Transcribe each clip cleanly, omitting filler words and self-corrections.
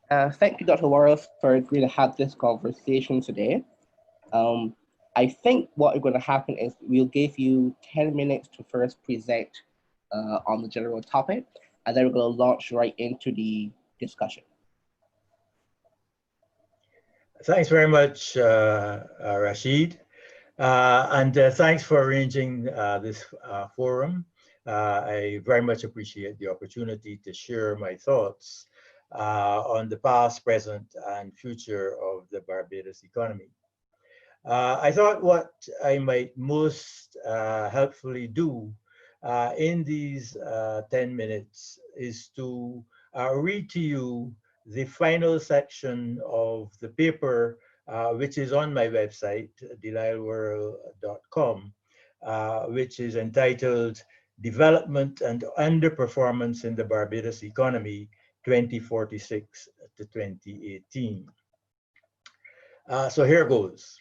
Thank you, Dr. Worrell, for agreeing to have this conversation today. Um, I think what is going to happen is we'll give you 10 minutes to first present on the general topic, and then we're going to launch right into the discussion. Thanks very much, Rasheed. And thanks for arranging this forum. I very much appreciate the opportunity to share my thoughts on the past, present, and future of the Barbados economy. I thought what I might most helpfully do in these 10 minutes is to read to you the final section of the paper, which is on my website, DeLisleWorrell.com, which is entitled Development and Underperformance in the Barbados Economy 2046 to 2018. So here goes.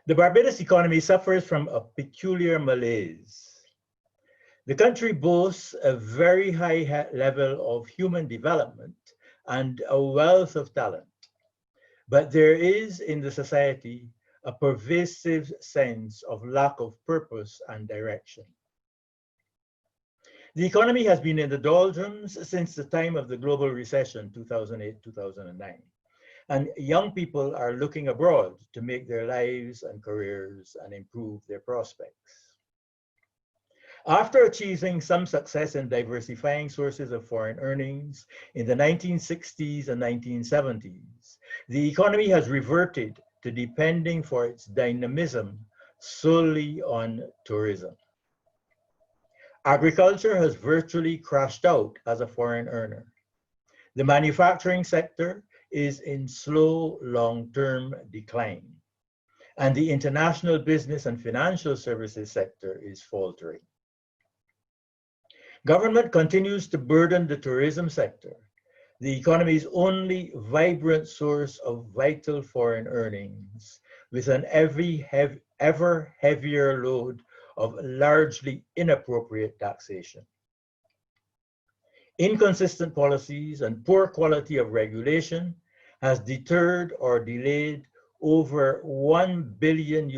The Barbados economy suffers from a peculiar malaise. The country boasts a very high level of human development and a wealth of talent, but there is in the society a pervasive sense of lack of purpose and direction. The economy has been in the doldrums since the time of the global recession, 2008-2009. And young people are looking abroad to make their lives and careers and improve their prospects. After achieving some success in diversifying sources of foreign earnings in the 1960s and 1970s, the economy has reverted to depending for its dynamism solely on tourism. Agriculture has virtually crashed out as a foreign earner. The manufacturing sector is in slow long-term decline, and the international business and financial services sector is faltering. Government continues to burden the tourism sector, the economy's only vibrant source of vital foreign earnings, with an ever heavier load of largely inappropriate taxation. Inconsistent policies and poor quality of regulation has deterred or delayed over $1 billion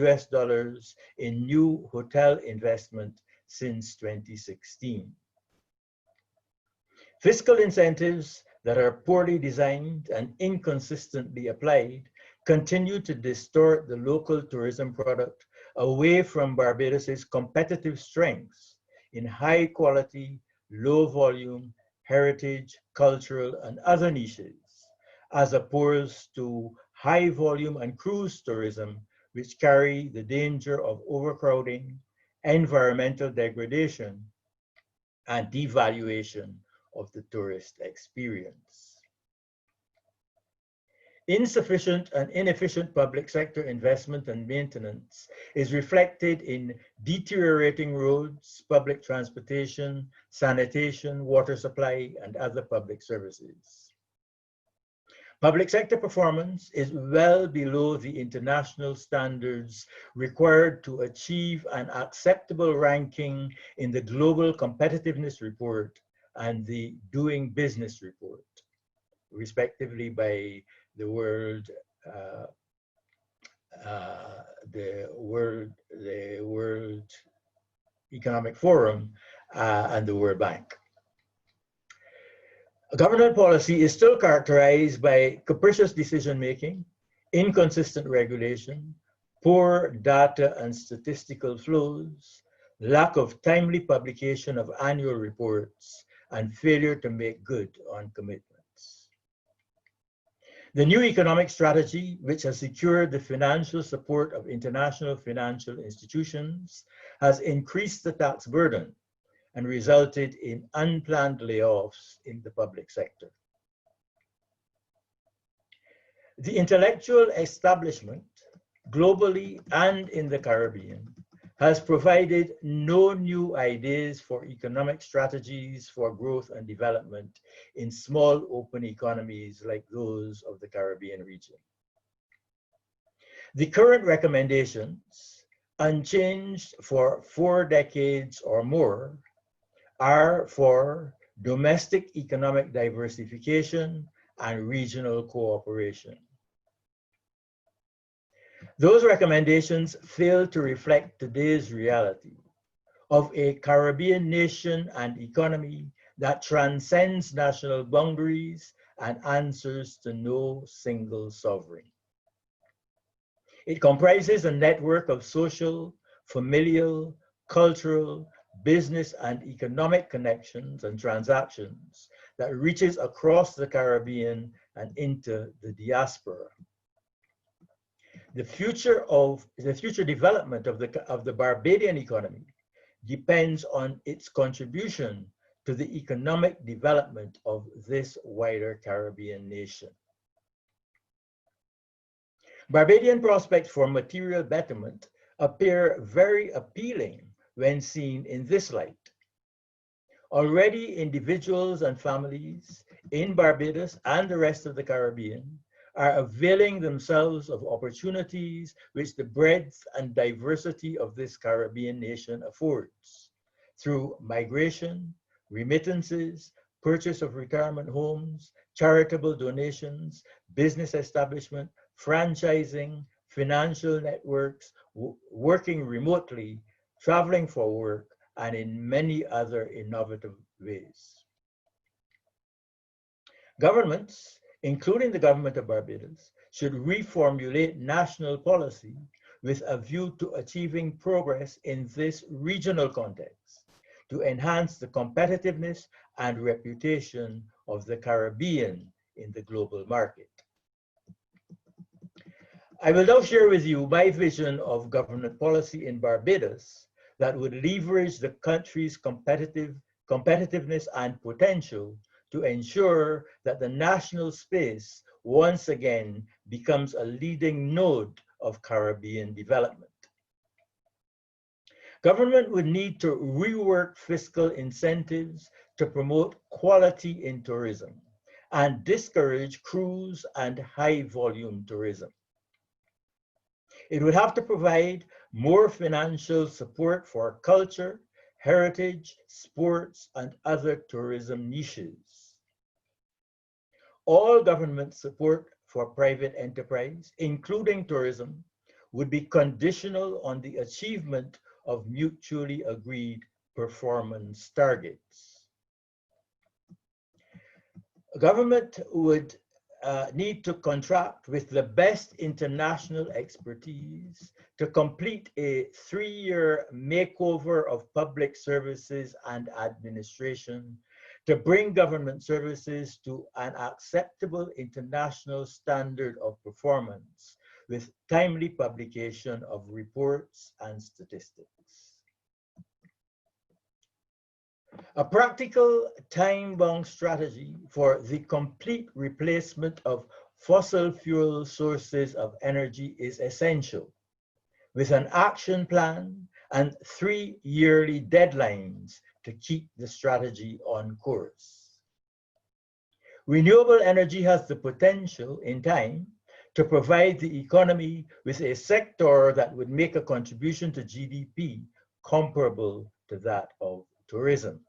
in new hotel investment since 2016. Fiscal incentives that are poorly designed and inconsistently applied continue to distort the local tourism product away from Barbados's competitive strengths in high quality, low volume, heritage, cultural, and other niches, as opposed to high volume and cruise tourism, which carry the danger of overcrowding, environmental degradation, and devaluation of the tourist experience. Insufficient and inefficient public sector investment and maintenance is reflected in deteriorating roads, public transportation, sanitation, water supply, and other public services. Public sector performance is well below the international standards required to achieve an acceptable ranking in the Global Competitiveness Report and the Doing Business Report, respectively by the World Economic Forum and the World Bank. Government policy is still characterized by capricious decision-making, inconsistent regulation, poor data and statistical flows, lack of timely publication of annual reports, and failure to make good on commitments. The new economic strategy, which has secured the financial support of international financial institutions, has increased the tax burden and resulted in unplanned layoffs in the public sector. The intellectual establishment, globally and in the Caribbean, has provided no new ideas for economic strategies for growth and development in small open economies like those of the Caribbean region. The current recommendations, unchanged for 4 decades or more, are for domestic economic diversification, and regional cooperation. Those recommendations fail to reflect today's reality of a Caribbean nation and economy that transcends national boundaries and answers to no single sovereign. It comprises a network of social, familial, cultural, business, and economic connections and transactions that reaches across the Caribbean and into the diaspora. The future development of the Barbadian economy depends on its contribution to the economic development of this wider Caribbean nation. Barbadian prospects for material betterment appear very appealing when seen in this light. Already, individuals and families in Barbados and the rest of the Caribbean are availing themselves of opportunities which the breadth and diversity of this Caribbean nation affords through migration, remittances, purchase of retirement homes, charitable donations, business establishment, franchising, financial networks, working remotely, traveling for work, and in many other innovative ways. Governments, including the government of Barbados, should reformulate national policy with a view to achieving progress in this regional context, to enhance the competitiveness and reputation of the Caribbean in the global market. I will now share with you my vision of government policy in Barbados that would leverage the country's competitiveness and potential to ensure that the national space once again becomes a leading node of Caribbean development. Government would need to rework fiscal incentives to promote quality in tourism and discourage cruise and high volume tourism. It would have to provide more financial support for culture, heritage, sports, and other tourism niches. All government support for private enterprise, including tourism, would be conditional on the achievement of mutually agreed performance targets. Government would need to contract with the best international expertise to complete a 3-year makeover of public services and administration to bring government services to an acceptable international standard of performance with timely publication of reports and statistics. A practical time-bound strategy for the complete replacement of fossil fuel sources of energy is essential, with an action plan and 3 yearly deadlines to keep the strategy on course. Renewable energy has the potential in time to provide the economy with a sector that would make a contribution to GDP comparable to that of tourism.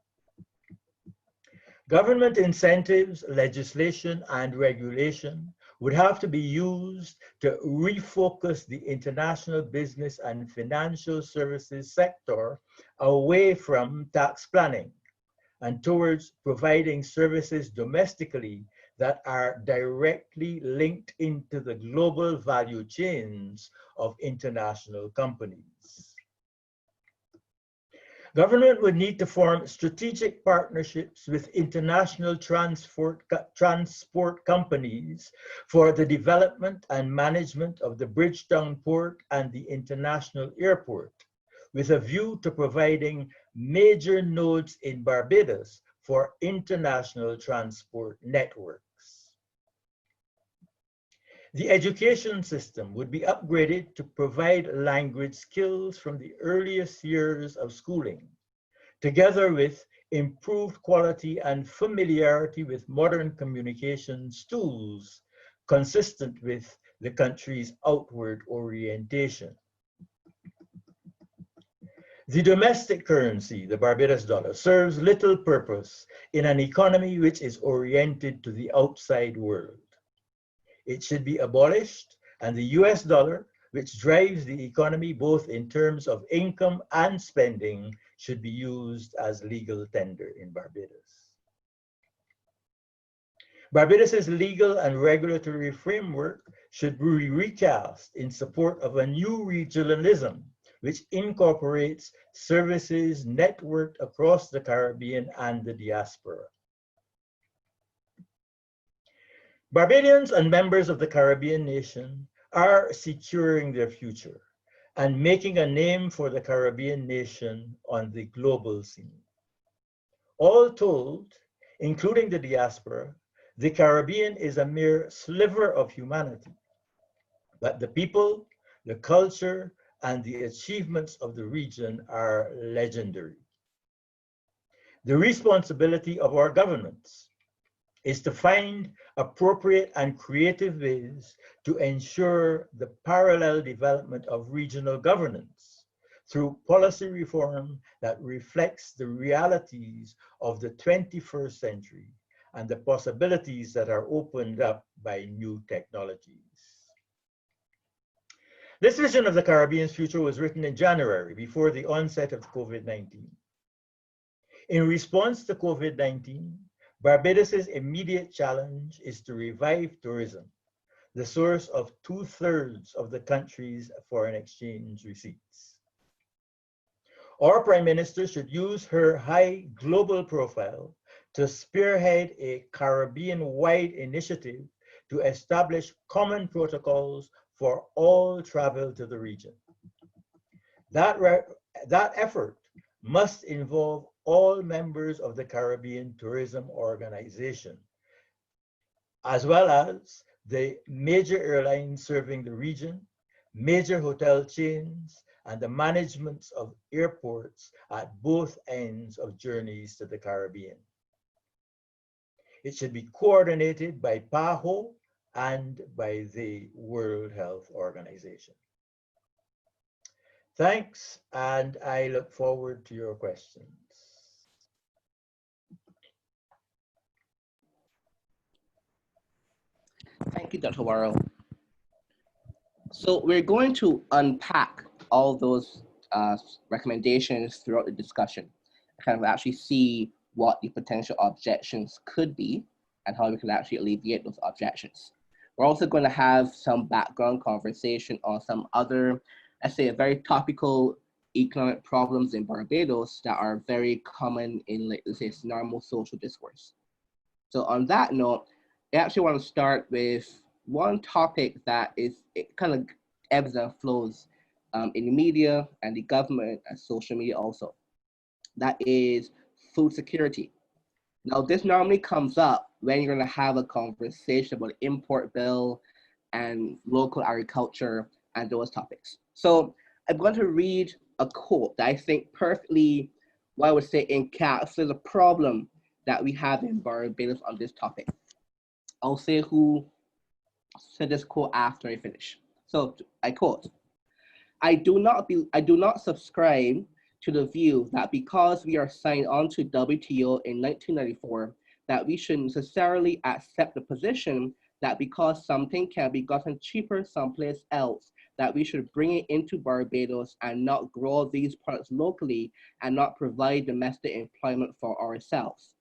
Government incentives, legislation, and regulation would have to be used to refocus the international business and financial services sector away from tax planning and towards providing services domestically that are directly linked into the global value chains of international companies. Government would need to form strategic partnerships with international transport companies for the development and management of the Bridgetown Port and the International Airport, with a view to providing major nodes in Barbados for international transport networks. The education system would be upgraded to provide language skills from the earliest years of schooling, together with improved quality and familiarity with modern communications tools consistent with the country's outward orientation. The domestic currency, the Barbados dollar, serves little purpose in an economy which is oriented to the outside world. It should be abolished, and the US dollar, which drives the economy both in terms of income and spending, should be used as legal tender in Barbados. Barbados's legal and regulatory framework should be recast in support of a new regionalism which incorporates services networked across the Caribbean and the diaspora. Barbadians and members of the Caribbean nation are securing their future and making a name for the Caribbean nation on the global scene. All told, including the diaspora, the Caribbean is a mere sliver of humanity, but the people, the culture, and the achievements of the region are legendary. The responsibility of our governments is to find appropriate and creative ways to ensure the parallel development of regional governance through policy reform that reflects the realities of the 21st century and the possibilities that are opened up by new technologies. This vision of the Caribbean's future was written in January before the onset of COVID-19. In response to COVID-19, Barbados's immediate challenge is to revive tourism, the source of 2/3 of the country's foreign exchange receipts. Our Prime Minister should use her high global profile to spearhead a Caribbean-wide initiative to establish common protocols for all travel to the region. That effort must involve all members of the Caribbean Tourism Organization, as well as the major airlines serving the region, major hotel chains, and the managements of airports at both ends of journeys to the Caribbean. It should be coordinated by PAHO and by the World Health Organization. Thanks, and I look forward to your questions. Thank you, Dr. Worrell. So we're going to unpack all those recommendations throughout the discussion, kind of actually see what the potential objections could be and how we can actually alleviate those objections. We're also going to have some background conversation on some other, let's say, very topical economic problems in Barbados that are very common in, let's say, normal social discourse. So on that note, I actually want to start with one topic that it kind of ebbs and flows in the media and the government and social media also. That is food security. Now, this normally comes up when you're going to have a conversation about import bill and local agriculture and those topics. So I'm going to read a quote that I think perfectly, what I would say, encapsulates the problem that we have in Barbados on this topic. I'll say who said this quote after I finish. So I quote, I do not subscribe to the view that because we are signed on to WTO in 1994, that we should necessarily accept the position that because something can be gotten cheaper someplace else, that we should bring it into Barbados and not grow these products locally and not provide domestic employment for ourselves.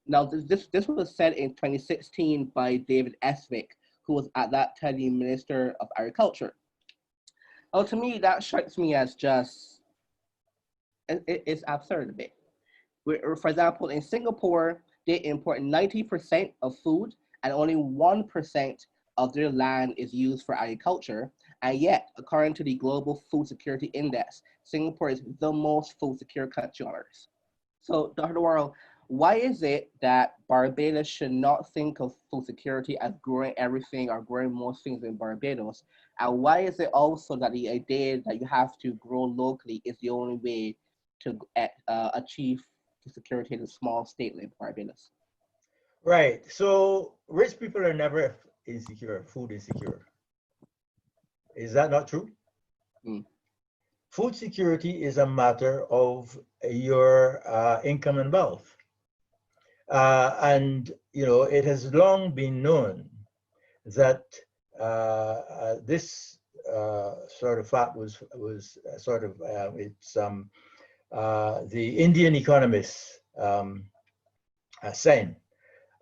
Now, this was said in 2016 by David Eswick, who was at that time the Minister of Agriculture. Well, to me, that strikes me as just, it's absurd a bit. For example, in Singapore, they import 90% of food and only 1% of their land is used for agriculture. And yet, according to the Global Food Security Index, Singapore is the most food secure country on earth. So, Dr. Worrell, why is it that Barbados should not think of food security as growing everything or growing most things in Barbados? And why is it also that the idea that you have to grow locally is the only way to achieve food security in a small state like Barbados? Right. So rich people are never insecure, food insecure. Is that not true? Mm. food security is a matter of your income and wealth. And it has long been known that this sort of fact was sort of the Indian economist Sen,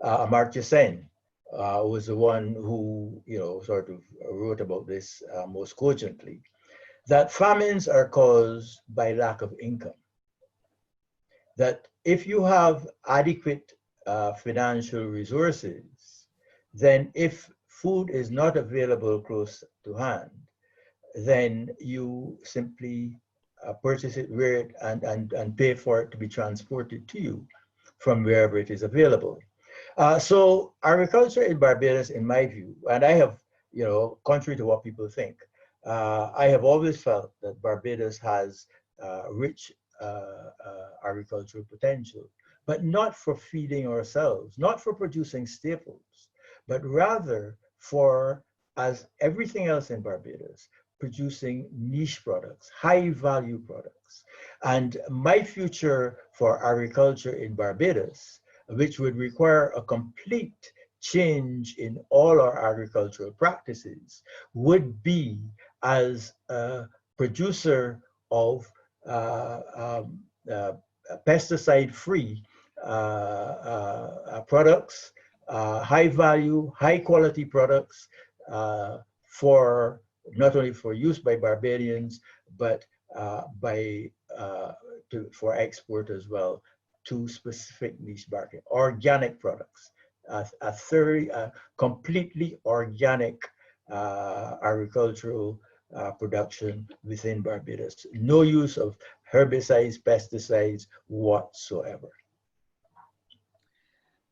Amartya Sen, was the one who sort of wrote about this most cogently, that famines are caused by lack of income. That if you have adequate financial resources, then if food is not available close to hand, then you simply purchase it and pay for it to be transported to you from wherever it is available. So agriculture in Barbados, in my view, and I have, contrary to what people think, I have always felt that Barbados has rich agricultural potential, but not for feeding ourselves, not for producing staples, but rather for, as everything else in Barbados, producing niche products, high value products. And my future for agriculture in Barbados, which would require a complete change in all our agricultural practices, would be as a producer of pesticide-free products, high value, high quality products for not only for use by Barbadians, but for export as well to specific niche market. Organic products, a completely organic agricultural production within Barbados. No use of herbicides, pesticides whatsoever.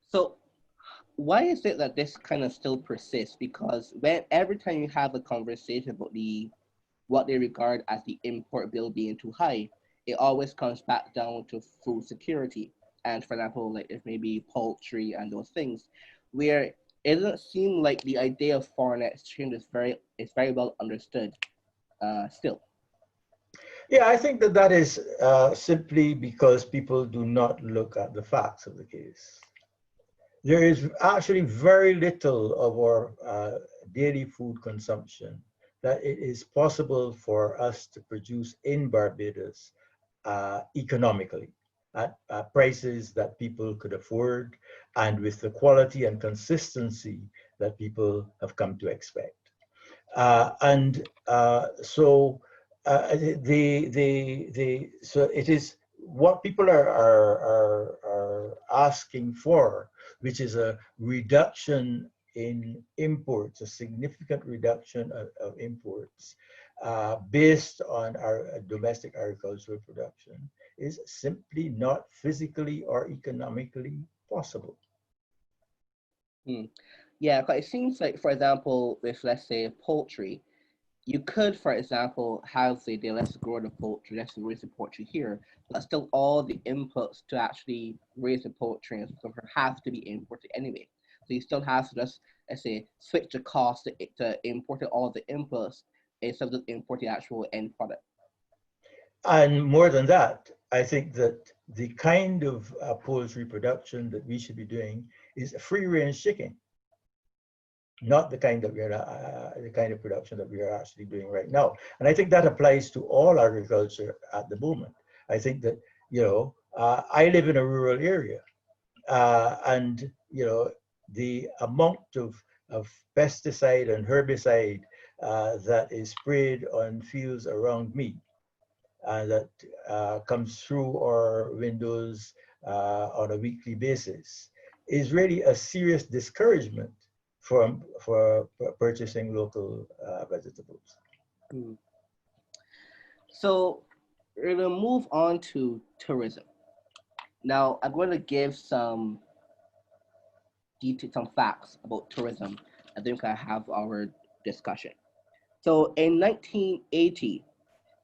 So why is it that this kind of still persists? Because every time you have a conversation about what they regard as the import bill being too high, it always comes back down to food security. And for example, like if maybe poultry and those things, where it doesn't seem like the idea of foreign exchange is very well understood still. Yeah, I think that is simply because people do not look at the facts of the case. There is actually very little of our daily food consumption that it is possible for us to produce in Barbados economically at prices that people could afford and with the quality and consistency that people have come to expect. So it is what people are asking for, which is a reduction in imports, a significant reduction of imports based on our domestic agricultural production, is simply not physically or economically possible. Yeah, because it seems like, for example, with let's say poultry, you could, for example, have let's grow the poultry, let's raise the poultry here, but still all the inputs to actually raise the poultry and stuff have to be imported anyway. So you still have to just, let's say, switch the cost to import all the inputs instead of just importing the actual end product. And more than that, I think that the kind of poultry production that we should be doing is free range chicken, not the kind that the kind of production that we are actually doing right now. And I think that applies to all agriculture at the moment. I think that I live in a rural area, and the amount of pesticide and herbicide that is sprayed on fields around me that comes through our windows on a weekly basis is really a serious discouragement for purchasing local vegetables. So we're going to move on to tourism. Now, I'm going to give some facts about tourism, and then we can have our discussion. So in 1980,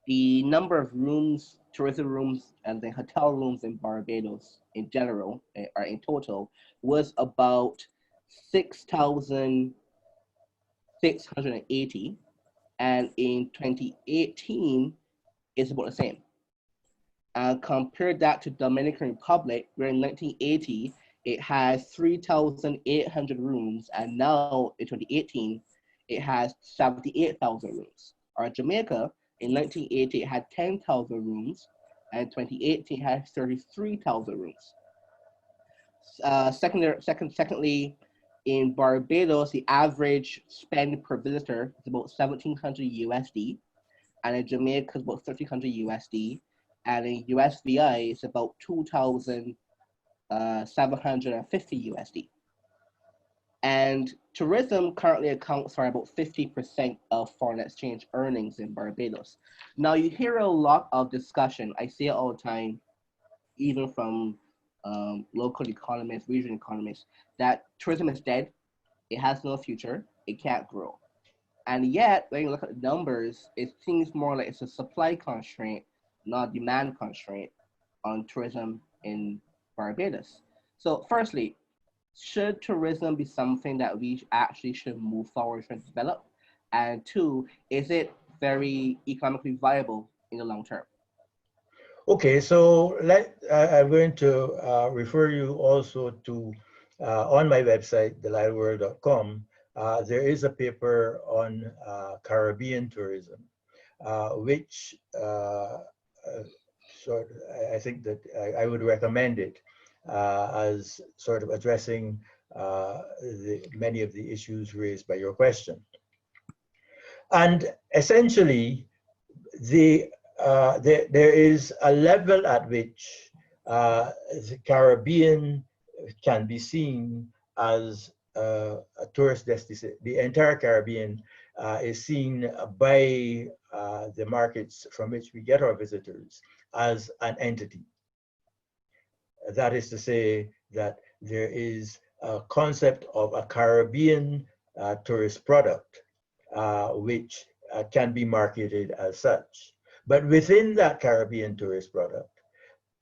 the number of rooms, tourism rooms, and the hotel rooms in Barbados in general, or in total, was about 6,680. And in 2018, is about the same. And compare that to Dominican Republic, where in 1980, it has 3,800 rooms, and now in 2018, it has 78,000 rooms. Or Jamaica, in 1980, it had 10,000 rooms, and 2018 had 33,000 rooms. Secondly, in Barbados, the average spend per visitor is about 1,700 USD, and in Jamaica it's about 1,300 USD, and in USVI it's about 2,750 USD. And tourism currently accounts for about 50% of foreign exchange earnings in Barbados. Now you hear a lot of discussion, I see it all the time, even from local economists, regional economists, that tourism is dead, it has no future, it can't grow. And yet, when you look at the numbers, it seems more like it's a supply constraint, not demand constraint on tourism in Barbados. So firstly, should tourism be something that we actually should move forward and develop? And two, is it very economically viable in the long term? Okay, so I'm going to refer you also to, on my website, DeLisleWorrell.com, there is a paper on Caribbean tourism, which I think that I would recommend it as sort of addressing many of the issues raised by your question. And essentially, there is a level at which the Caribbean can be seen as a tourist destination. The entire Caribbean is seen by the markets from which we get our visitors as an entity. That is to say that there is a concept of a Caribbean tourist product, which can be marketed as such. But within that Caribbean tourist product,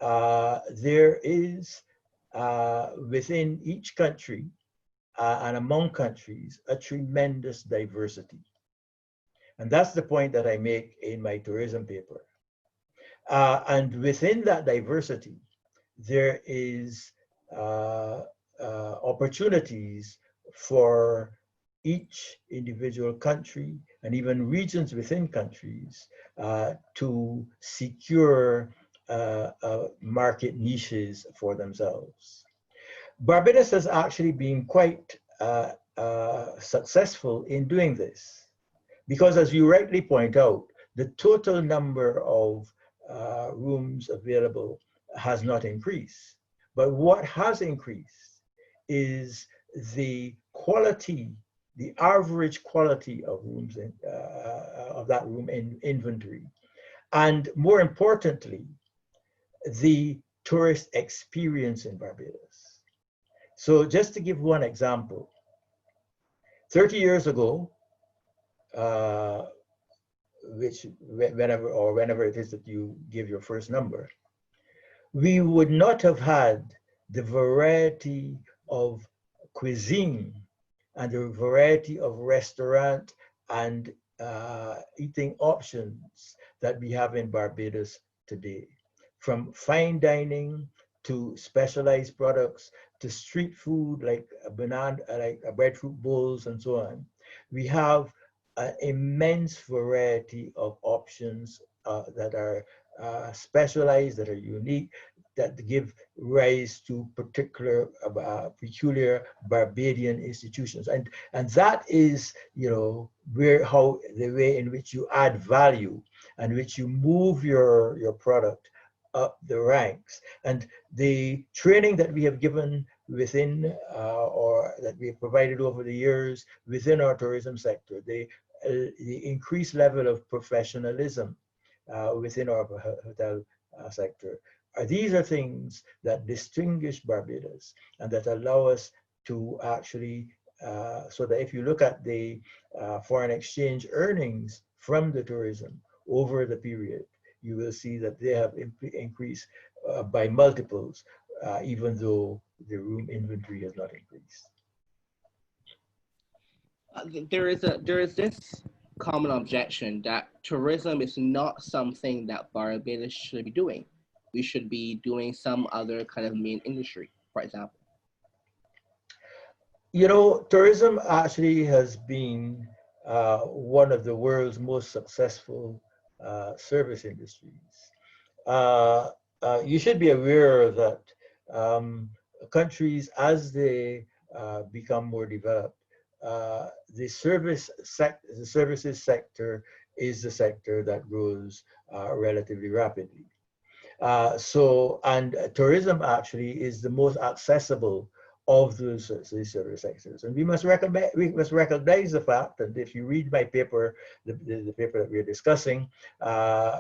there is within each country and among countries a tremendous diversity. And that's the point that I make in my tourism paper. And within that diversity, there is opportunities for each individual country and even regions within countries to secure market niches for themselves. Barbados has actually been quite successful in doing this because, as you rightly point out, the total number of rooms available has not increased. But what has increased is the quality, the average quality of rooms of that room in inventory, and more importantly, the tourist experience in Barbados. So just to give one example, 30 years ago, whenever it is that you give your first number, we would not have had the variety of cuisine and the variety of restaurant and eating options that we have in Barbados today. From fine dining to specialized products to street food like breadfruit bowls and so on. We have an immense variety of options that are specialized, that are unique, that give rise to particular peculiar Barbadian institutions. And that is, you know, the way in which you add value and which you move your product up the ranks. And the training that we have given within or that we have provided over the years within our tourism sector, the increased level of professionalism within our hotel sector, these are things that distinguish Barbados and that allow us to actually, so that if you look at the foreign exchange earnings from the tourism over the period, you will see that they have increased by multiples, even though the room inventory has not increased. There is this common objection that tourism is not something that Barbados should be doing. We should be doing some other kind of main industry, for example. You know, tourism actually has been one of the world's most successful service industries. Uh, you should be aware that um, countries, as they become more developed, the services sector is the sector that grows relatively rapidly. And tourism actually is the most accessible of these service sectors. And we must recognize the fact that if you read my paper, the paper that we're discussing,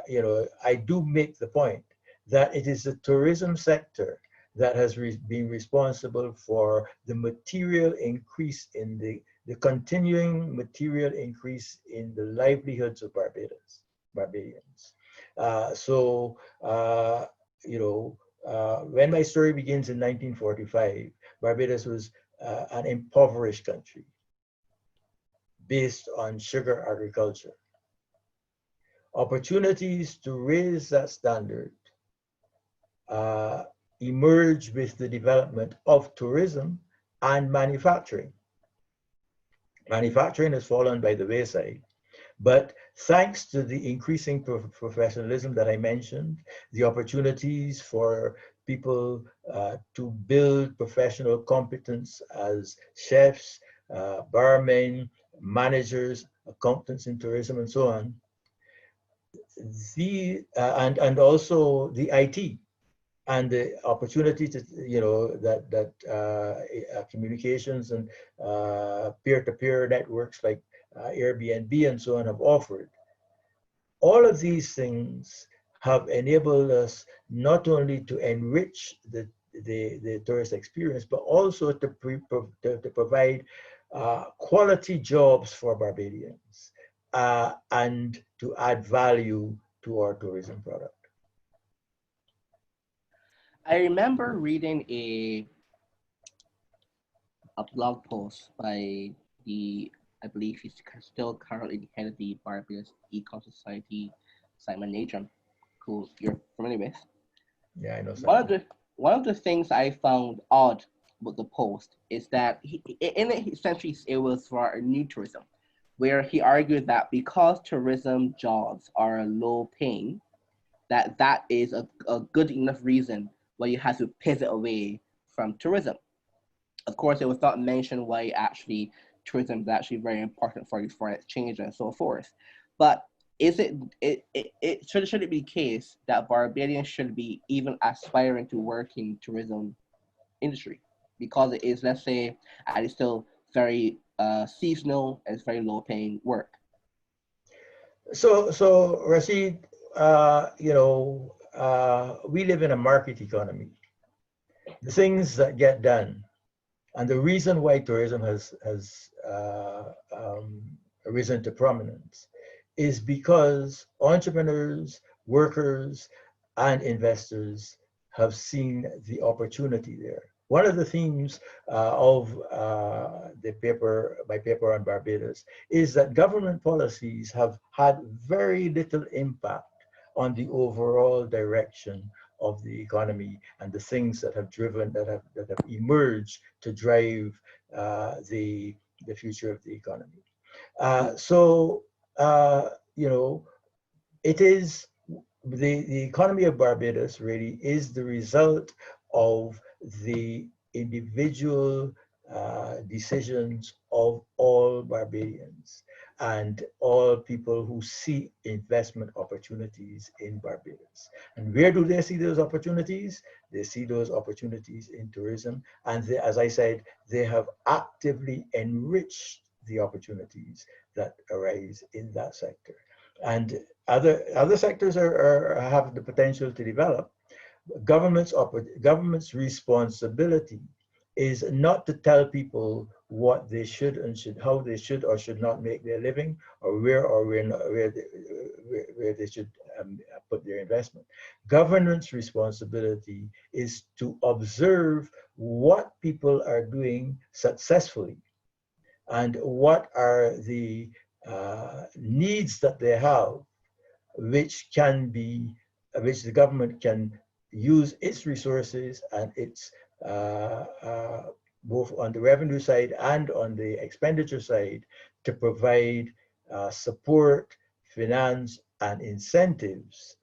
you know, I do make the point that it is the tourism sector that has been responsible for the material increase in the continuing material increase in the livelihoods of Barbadians. So, you know, when my story begins in 1945, Barbados was an impoverished country based on sugar agriculture. Opportunities to raise that standard emerged with the development of tourism and manufacturing. Manufacturing has fallen by the wayside. But thanks to the increasing professionalism that I mentioned, the opportunities for people to build professional competence as chefs, barmen, managers, accountants in tourism, and so on, and also the IT and the opportunity to, you know, that communications and peer-to-peer networks like Airbnb and so on have offered. All of these things have enabled us not only to enrich the tourist experience, but also to provide quality jobs for Barbadians and to add value to our tourism product. I remember reading a blog post by the, I believe he's still currently the head of the Barbados Econ Society, Simon Nathan, who you're familiar with. Yeah, I know One of Simon. the things I found odd with the post is that in it essentially it was for new tourism, where he argued that because tourism jobs are low paying, that is a good enough reason why you have to pivot away from tourism. Of course, it was not mentioned why actually tourism is actually very important for foreign exchange and so forth. But is it should it be the case that Barbadians should be even aspiring to work in tourism industry because it is, let's say, and it's still very seasonal and it's very low paying work. So Rashid, you know, we live in a market economy. The things that get done, and the reason why tourism has risen to prominence is because entrepreneurs, workers, and investors have seen the opportunity there. One of the themes of my paper on Barbados, is that government policies have had very little impact on the overall direction of the economy and the things that have emerged to drive the future of the economy. So you know, it is the economy of Barbados really is the result of the individual decisions of all Barbadians and all people who see investment opportunities in Barbados. And where do they see those opportunities? They see those opportunities in tourism. And they, as I said, they have actively enriched the opportunities that arise in that sector. And other sectors have the potential to develop. Government's responsibility is not to tell people what they should and should how they should or should not make their living, or where they should put their investment. Government's responsibility is to observe what people are doing successfully and what are the needs that they have, which the government can use its resources and its both on the revenue side and on the expenditure side to provide support, finance, and incentives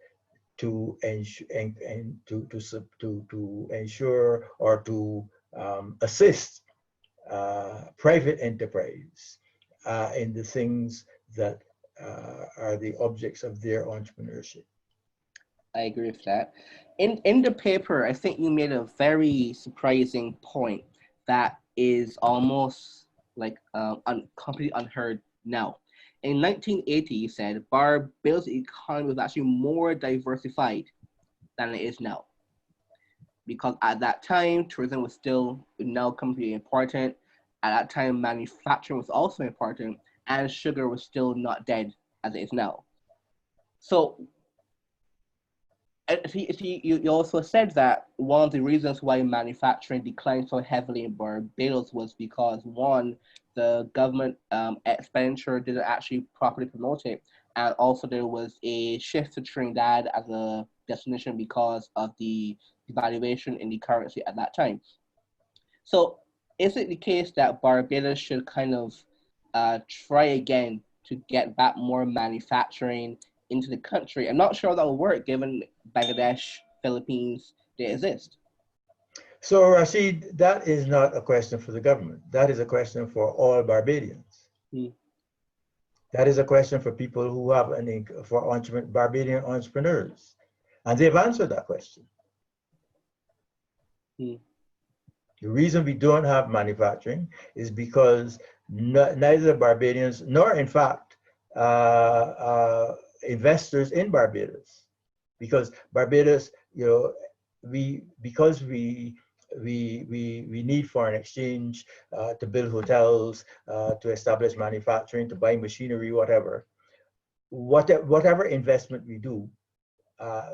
to ensure and to ensure or to assist private enterprise in the things that are the objects of their entrepreneurship. I agree with that. In the paper, I think you made a very surprising point that is almost like completely unheard now. In 1980, you said Barbados' economy was actually more diversified than it is now, because at that time tourism was still now completely important. At that time, manufacturing was also important, and sugar was still not dead as it is now. So you also said that one of the reasons why manufacturing declined so heavily in Barbados was because, one, the government expenditure didn't actually properly promote it, and also there was a shift to Trinidad as a destination because of the devaluation in the currency at that time. So, is it the case that Barbados should kind of try again to get back more manufacturing into the country? I'm not sure that will work given Bangladesh, Philippines, they exist. So Rashid, that is not a question for the government. That is a question for all Barbadians. Hmm. That is a question for people who have Barbadian entrepreneurs. And they've answered that question. Hmm. The reason we don't have manufacturing is because neither Barbadians nor, in fact, investors in Barbados, because Barbados, you know, because we need foreign exchange to build hotels, to establish manufacturing, to buy machinery, whatever. Whatever investment we do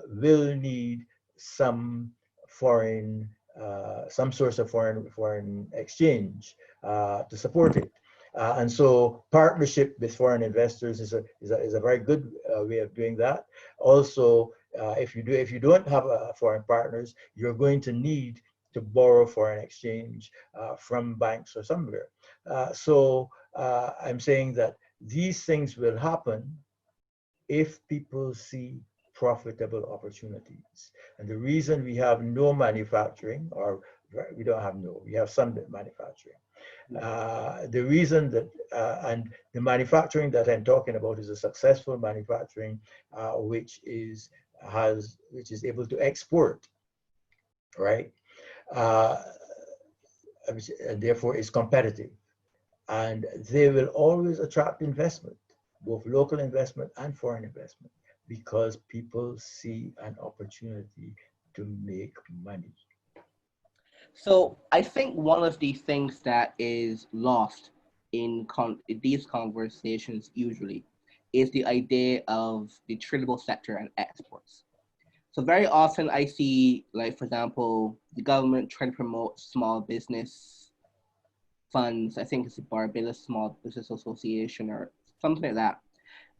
will need some foreign, some source of foreign exchange to support it. And so partnership with foreign investors is a very good way of doing that. Also, if you don't have foreign partners, you're going to need to borrow foreign exchange from banks or somewhere. So I'm saying that these things will happen if people see profitable opportunities. And the reason we have no manufacturing, or we don't have no, we have some manufacturing. The reason that, and the manufacturing that I'm talking about is a successful manufacturing which is able to export, right? And therefore is competitive. And they will always attract investment, both local investment and foreign investment, because people see an opportunity to make money. So I think one of the things that is lost in these conversations usually is the idea of the tradable sector and exports. So very often I see, like, for example, the government trying to promote small business funds. I think it's the Barbados Small Business Association or something like that.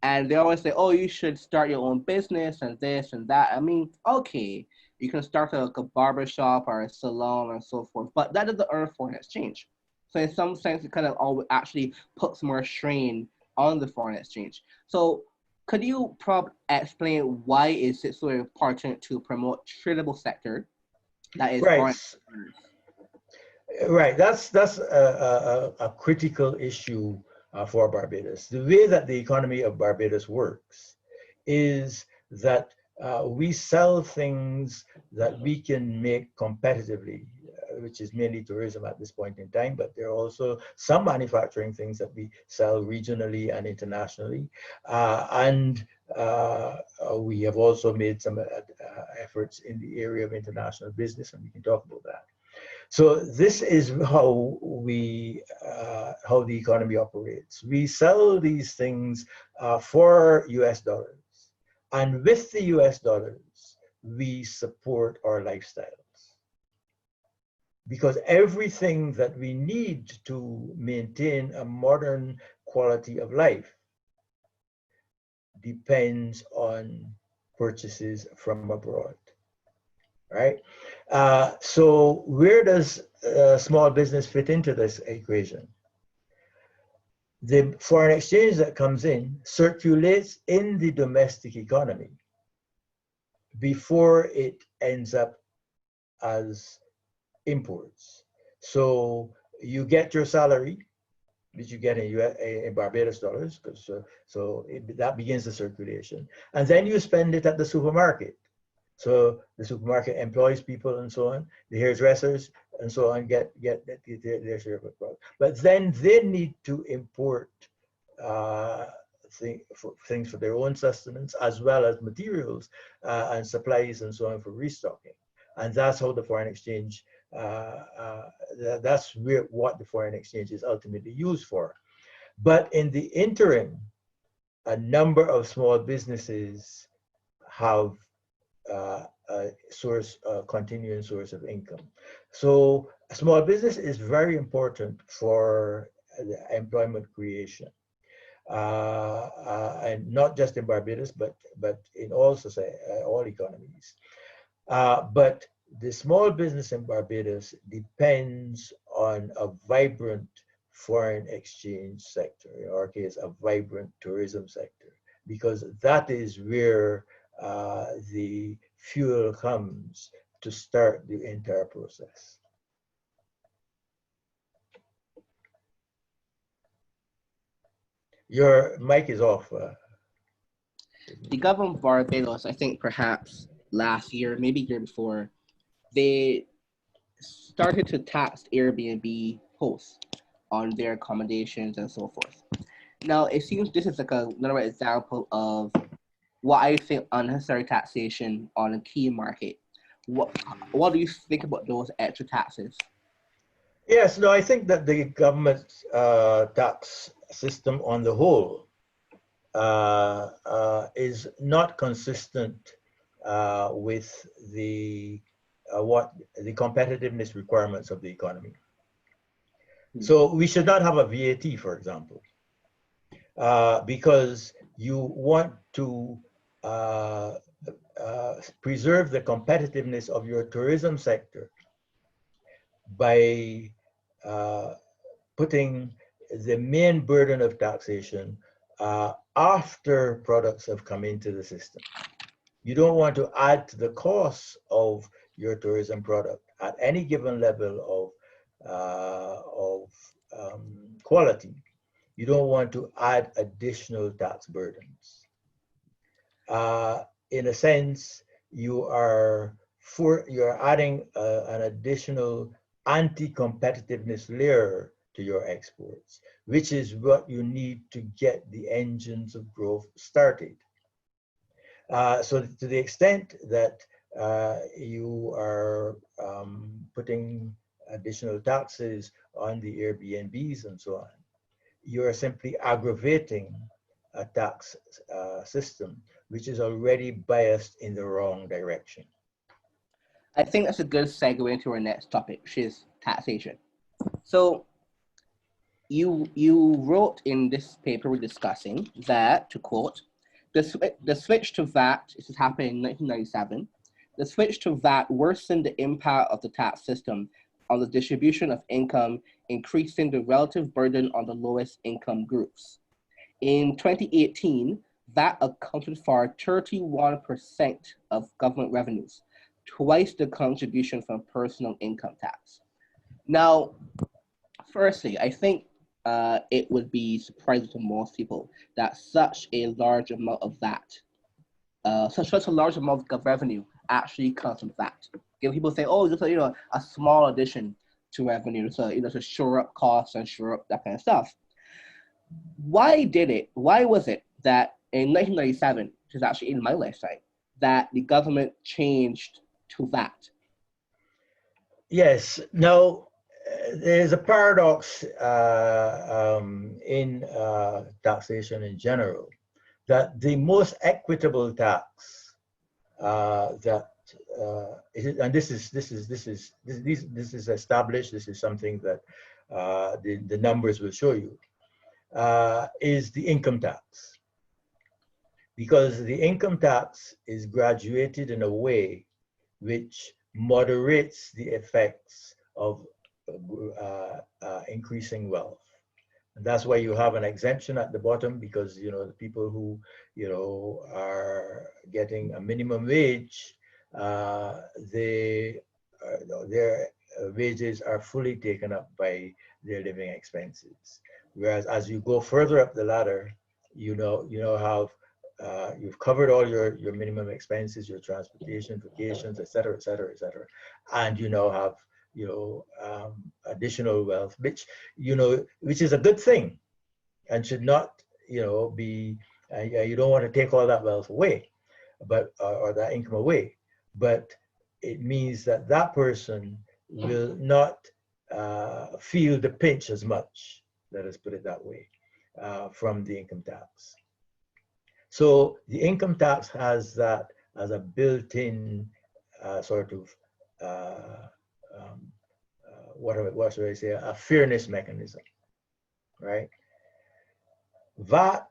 And they always say, oh, you should start your own business and this and that. I mean, okay, you can start a barber shop or a salon and so forth, but that doesn't earn foreign exchange. So in some sense, it kind of always actually puts more strain on the foreign exchange. So could you probably explain why is it so important to promote tradable sector that is Right. foreign? Right. That's a critical issue for Barbados. The way that the economy of Barbados works is that we sell things that we can make competitively, which is mainly tourism at this point in time, but there are also some manufacturing things that we sell regionally and internationally. And we have also made some efforts in the area of international business, and we can talk about that. So this is how how the economy operates. We sell these things for US dollars, and with the US dollars, we support our lifestyles. Because everything that we need to maintain a modern quality of life depends on purchases from abroad, right? So where does small business fit into this equation? The foreign exchange that comes in circulates in the domestic economy before it ends up as imports. So you get your salary, which you get in Barbados dollars, because that begins the circulation, and then you spend it at the supermarket. So the supermarket employs people and so on. The hairdressers and so on get their share of the product. But then they need to import things for their own sustenance, as well as materials and supplies and so on for restocking. And that's how the foreign exchange, that's what the foreign exchange is ultimately used for. But in the interim, a number of small businesses have a continuing source of income. So a small business is very important for employment creation. And not just in Barbados, but in all society, all economies. But the small business in Barbados depends on a vibrant foreign exchange sector, in our case, a vibrant tourism sector, because that is where the fuel comes to start the entire process. Your mic is off. The government of Barbados, I think perhaps last year, maybe year before, they started to tax Airbnb hosts on their accommodations and so forth. Now, it seems this is like another example of what I think unnecessary taxation on a key market. What do you think about those extra taxes? Yes, no, I think that the government tax system on the whole is not consistent with the competitiveness requirements of the economy. So we should not have a VAT, for example, because you want to preserve the competitiveness of your tourism sector by putting the main burden of taxation after products have come into the system. You don't want to add to the cost of your tourism product at any given level of quality. You don't want to add additional tax burdens. In a sense, you're adding an additional anti-competitiveness layer to your exports, which is what you need to get the engines of growth started. So to the extent that you are putting additional taxes on the Airbnbs and so on, you're simply aggravating a tax system which is already biased in the wrong direction. I think that's a good segue into our next topic, which is taxation. So you wrote in this paper we're discussing that, to quote, the switch to VAT, this happened in 1997, the switch to VAT worsened the impact of the tax system on the distribution of income, increasing the relative burden on the lowest income groups. In 2018, VAT accounted for 31% of government revenues, twice the contribution from personal income tax. Now, firstly, I think it would be surprising to most people that such a large amount of VAT, such a large amount of revenue actually comes from VAT. People say, oh, just a small addition to revenue, so to shore up costs and shore up that kind of stuff. Why was it that in 1997, which is actually in my lifetime, that the government changed to VAT? Yes. Now, there's a paradox in taxation in general, that the most equitable tax and this is established. This is something that the numbers will show you. Is the income tax. because the income tax is graduated in a way which moderates the effects of increasing wealth. And that's why you have an exemption at the bottom, because the people who are getting a minimum wage, they their wages are fully taken up by their living expenses. Whereas as you go further up the ladder, have you've covered all your minimum expenses, your transportation, vacations, et cetera, et cetera, et cetera, and you now have additional wealth, which is a good thing, and should not be. You don't want to take all that wealth away, but or that income away, but it means that that person will not feel the pinch as much. Let us put it that way, from the income tax. So the income tax has that as a built-in sort of what should I say, a fairness mechanism, right? VAT,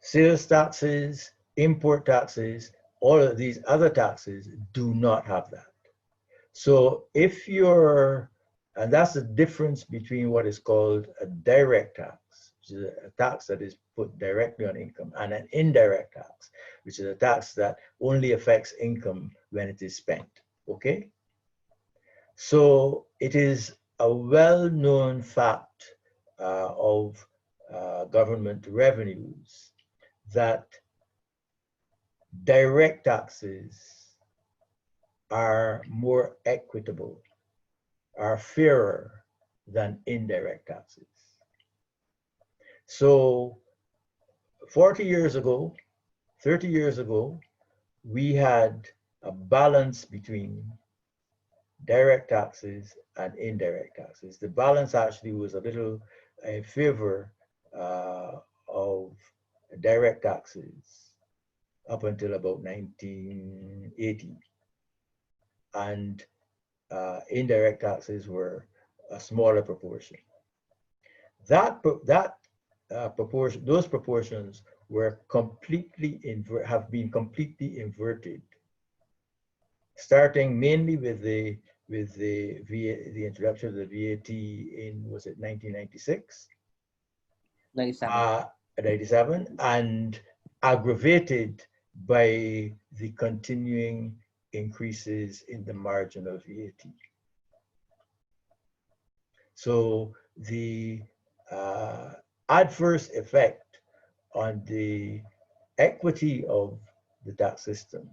sales taxes, import taxes, all of these other taxes do not have that. So if and that's the difference between what is called a direct tax, which is a tax that is put directly on income, and an indirect tax, which is a tax that only affects income when it is spent, okay? So it is a well-known fact of government revenues that direct taxes are more equitable, are fairer than indirect taxes. So 40 years ago, 30 years ago, we had a balance between direct taxes and indirect taxes. The balance actually was a little in favor of direct taxes up until about 1980. And indirect taxes were a smaller proportion. Those proportions were have been completely inverted, starting mainly with the introduction of the VAT in, was it 1996? 97. 97, and aggravated by the continuing increases in the margin of VAT. So the adverse effect on the equity of the tax system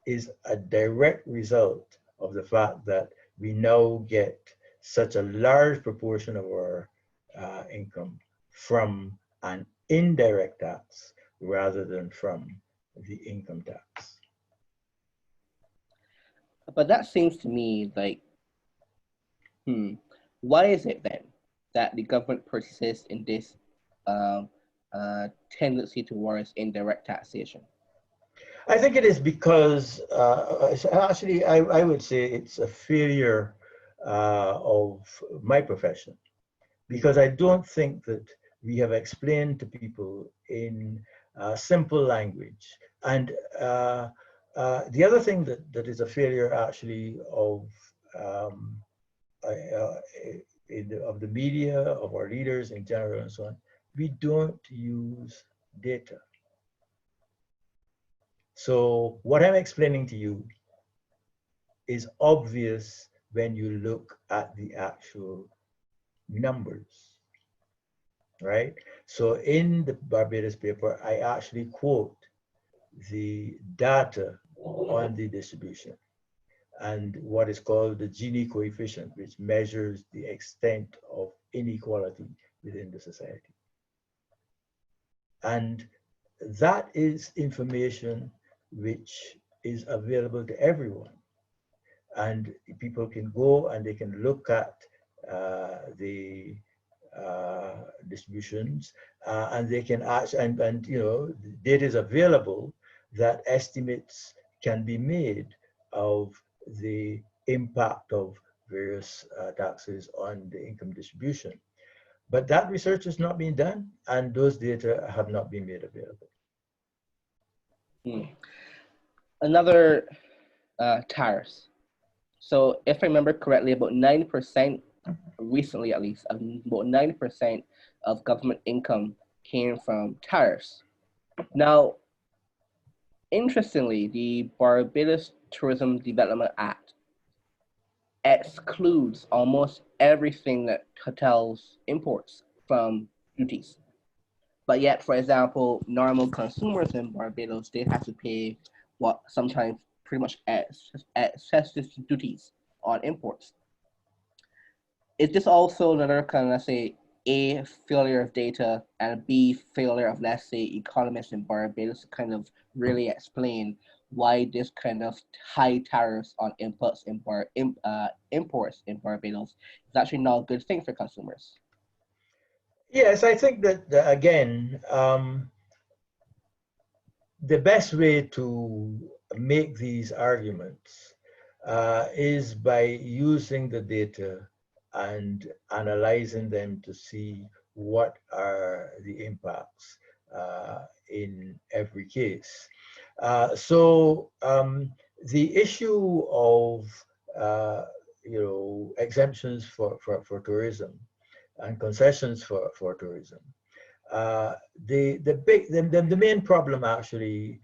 is a direct result of the fact that we now get such a large proportion of our income from an indirect tax rather than from the income tax. But that seems to me like, why is it then that the government persists in this tendency towards indirect taxation? I think it is because, actually, I would say it's a failure of my profession, because I don't think that we have explained to people in simple language. And the other thing that is a failure actually of the media, of our leaders in general and so on, we don't use data. So what I'm explaining to you is obvious when you look at the actual numbers, right? So in the Barbados paper, I actually quote the data on the distribution and what is called the Gini coefficient, which measures the extent of inequality within the society. And that is information which is available to everyone. And people can go and they can look at the distributions and they can ask, and data is available that estimates can be made of the impact of various taxes on the income distribution. But that research is not being done, and those data have not been made available. Hmm. Another tariffs. So if I remember correctly, about 90%, recently at least, about 90% of government income came from tariffs. Now, interestingly, the Barbados Tourism Development Act excludes almost everything that hotels imports from duties. But yet, for example, normal consumers in Barbados, they have to pay what sometimes pretty much excessive duties on imports. Is this also another kind of, let's say, A, failure of data, and B, failure of, let's say, economists in Barbados to kind of really explain why this kind of high tariffs on imports in Barbados is actually not a good thing for consumers? Yes, I think that again, the best way to make these arguments is by using the data and analyzing them to see what are the impacts in every case. The issue of exemptions for tourism and concessions for tourism, the main problem actually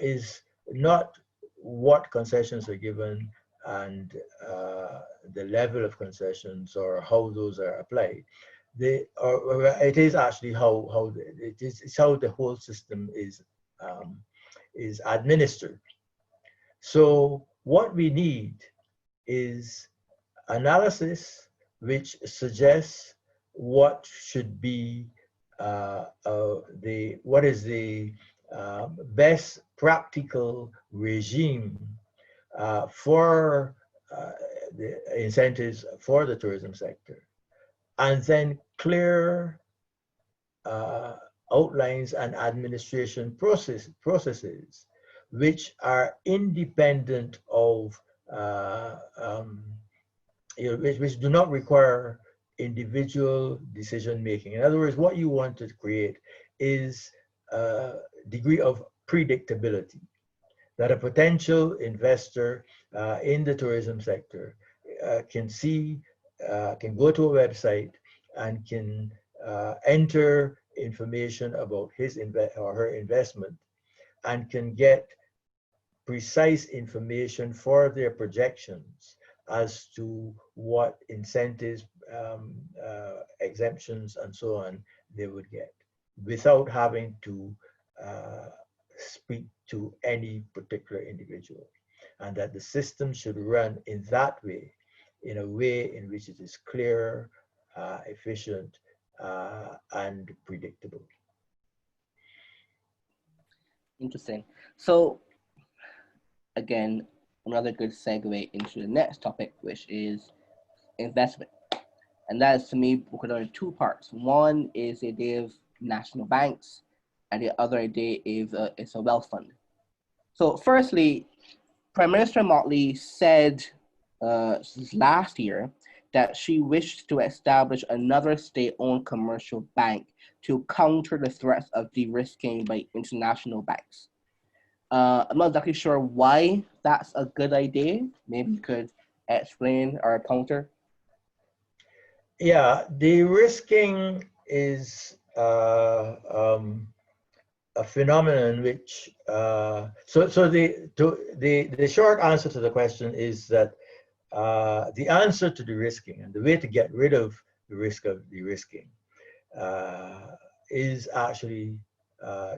is not what concessions are given and the level of concessions or how those are applied. It is actually it's how the whole system is administered. So what we need is analysis which suggests what should be what is the best practical regime for the incentives for the tourism sector, and then clear outlines and administration processes which are independent of which do not require individual decision making. In other words, what you want to create is a degree of predictability that a potential investor in the tourism sector can see, can go to a website and can enter information about his or her investment and can get precise information for their projections as to what incentives, exemptions, and so on they would get without having to speak to any particular individual. And that the system should run in that way, in a way in which it is clear, efficient, and predictable. Interesting. So again, another good segue into the next topic, which is investment. And that is to me broken down in two parts. One is the idea of national banks, and the other idea is a wealth fund. So, firstly, Prime Minister Motley said last year that she wished to establish another state-owned commercial bank to counter the threats of de-risking by international banks. I'm not exactly sure why that's a good idea. Maybe you could explain or counter. Yeah, de-risking is a phenomenon which the short answer to the question is that the answer to de-risking and the way to get rid of the risk of de-risking is actually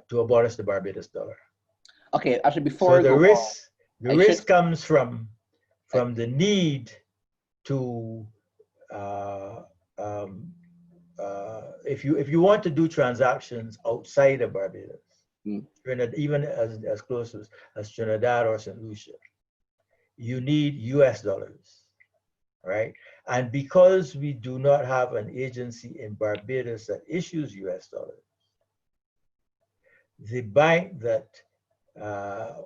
to abolish the Barbados dollar. Okay, actually, before So we go on, the I risk should comes from the need to um, if you want to do transactions outside of Barbados, even as close as Trinidad or St. Lucia, you need US dollars, right? And because we do not have an agency in Barbados that issues US dollars, the bank that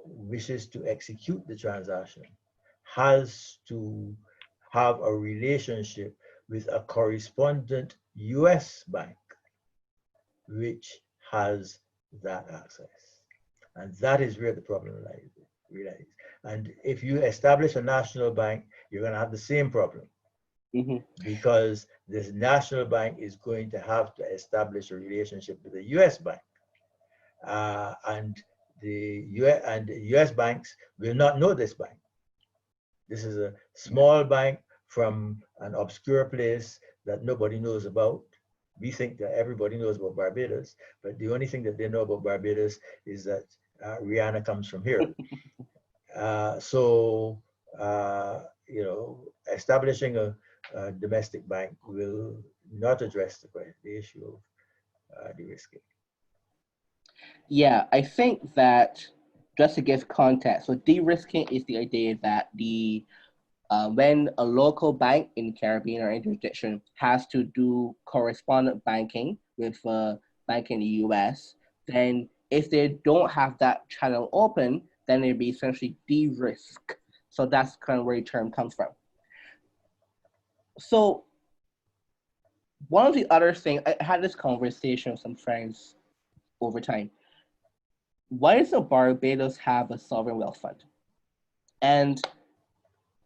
wishes to execute the transaction has to have a relationship with a correspondent US bank which has that access. And that is where the problem lies. And if you establish a national bank, you're going to have the same problem. Because this national bank is going to have to establish a relationship with the US bank. And the US banks will not know this bank. This is a small bank from an obscure place that nobody knows about. We think that everybody knows about Barbados, but the only thing that they know about Barbados is that Rihanna comes from here. You know, establishing a domestic bank will not address the issue of de-risking. Yeah, I think that just to give context, so de-risking is the idea that when a local bank in the Caribbean or any jurisdiction has to do correspondent banking with a bank in the US, then if they don't have that channel open, then it'd be essentially de-risk. So that's kind of where the term comes from. So one of the other things, I had this conversation with some friends over time. Why does Barbados have a sovereign wealth fund? And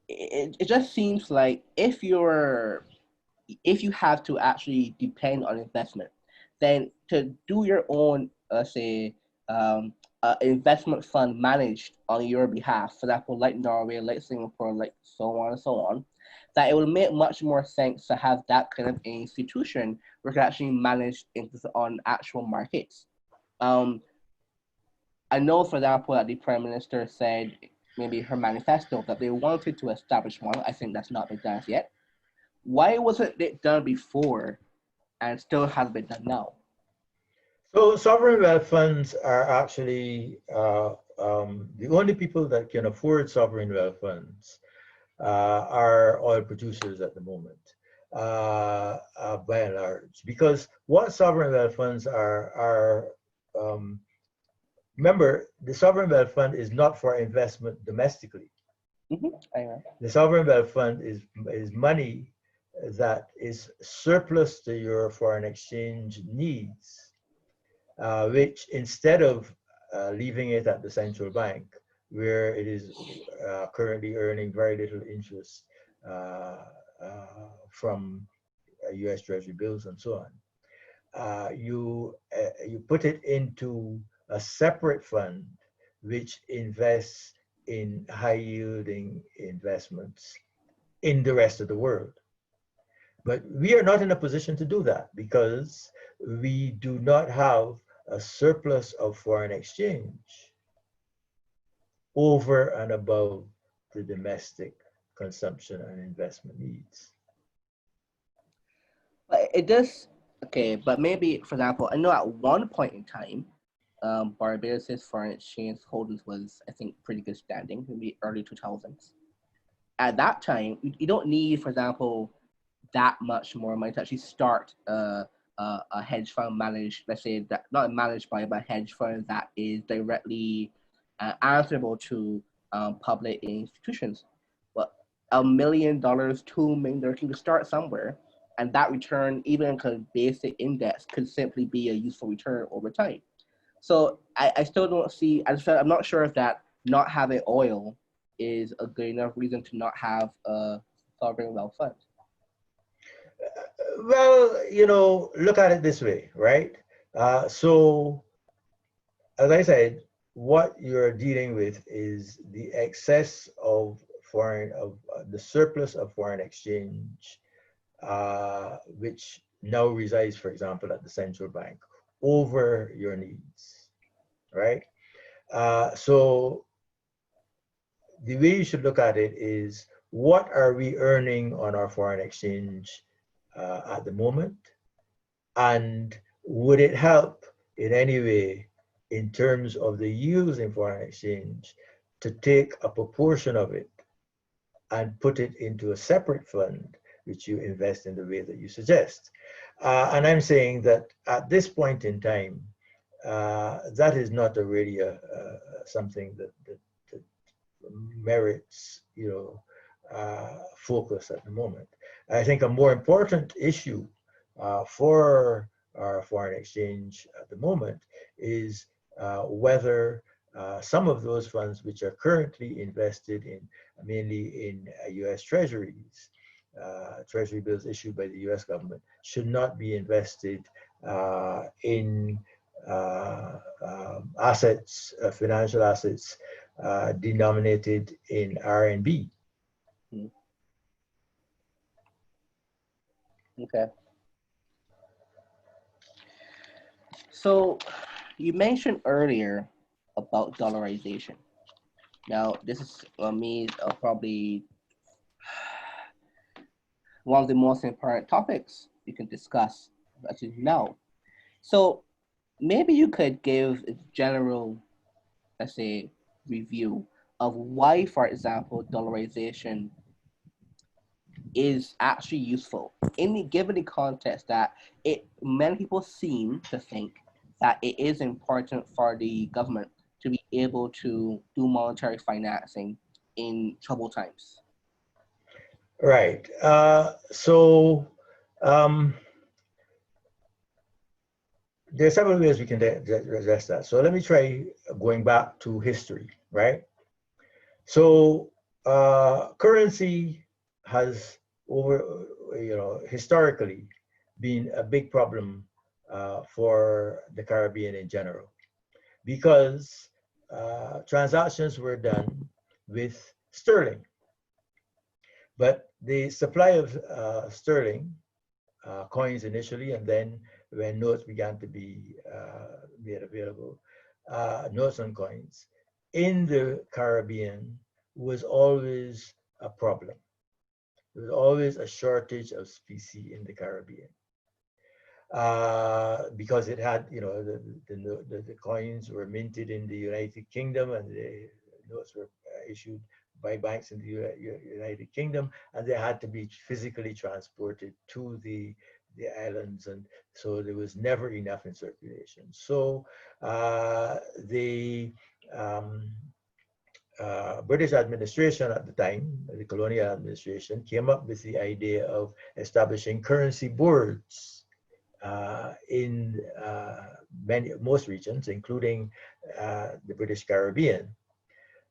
it just seems like if you have to actually depend on investment, then to do your own, investment fund managed on your behalf, for example, like Norway, like Singapore, like so on and so on, that it would make much more sense to have that kind of institution where it can actually manage on actual markets. I know, for example, that the Prime Minister said maybe her manifesto that they wanted to establish one. I think that's not been done yet. Why wasn't it done before and still hasn't been done now? So sovereign wealth funds are actually the only people that can afford sovereign wealth funds are oil producers at the moment, by and large. Because what sovereign wealth funds are remember, the sovereign wealth fund is not for investment domestically. The sovereign wealth fund is money that is surplus to your foreign exchange needs, which instead of leaving it at the central bank, where it is currently earning very little interest from US Treasury bills and so on, you put it into a separate fund which invests in high-yielding investments in the rest of the world. But we are not in a position to do that because we do not have a surplus of foreign exchange over and above the domestic consumption and investment needs. But it does, okay, but maybe, for example, I know at one point in time, Barbados' foreign exchange holdings was, I think, pretty good standing in the early 2000s. At that time, you don't need, for example, that much more money to actually start a hedge fund managed, let's say, that not managed by a hedge fund that is directly answerable to public institutions. But $1 million, $2 million, can start somewhere, and that return, even in a basic index, could simply be a useful return over time. So I still don't see, I'm not sure if that not having oil is a good enough reason to not have a sovereign wealth fund. Well, you know, look at it this way, right? So, as I said, what you're dealing with is the excess of the surplus of foreign exchange, which now resides, for example, at the central bank, over your needs, right? So the way you should look at it is, what are we earning on our foreign exchange at the moment? And would it help in any way in terms of the yields in foreign exchange to take a proportion of it and put it into a separate fund, which you invest in the way that you suggest? And I'm saying that at this point in time, that is not really something that merits, you know, focus at the moment. I think a more important issue for our foreign exchange at the moment is whether some of those funds which are currently invested in mainly in US treasuries, treasury bills issued by the US government, should not be invested in assets, financial assets denominated in RMB. Okay. So you mentioned earlier about dollarization. Now, this is me probably one of the most important topics you can discuss as you know. So maybe you could give a general, let's say, review of why, for example, dollarization is actually useful in the given the context that many people seem to think that it is important for the government to be able to do monetary financing in troubled times. Right. There are several ways we can address that. So let me try going back to history, right? So currency has historically been a big problem for the Caribbean in general, because transactions were done with sterling, but the supply of sterling coins initially, and then when notes began to be made available, notes and coins in the Caribbean was always a problem. There was always a shortage of specie in the Caribbean because it had, the coins were minted in the United Kingdom, and the notes were issued by banks in the United Kingdom, and they had to be physically transported to the islands, and so there was never enough in circulation. So the British administration at the time, the colonial administration, came up with the idea of establishing currency boards in most regions, including the British Caribbean.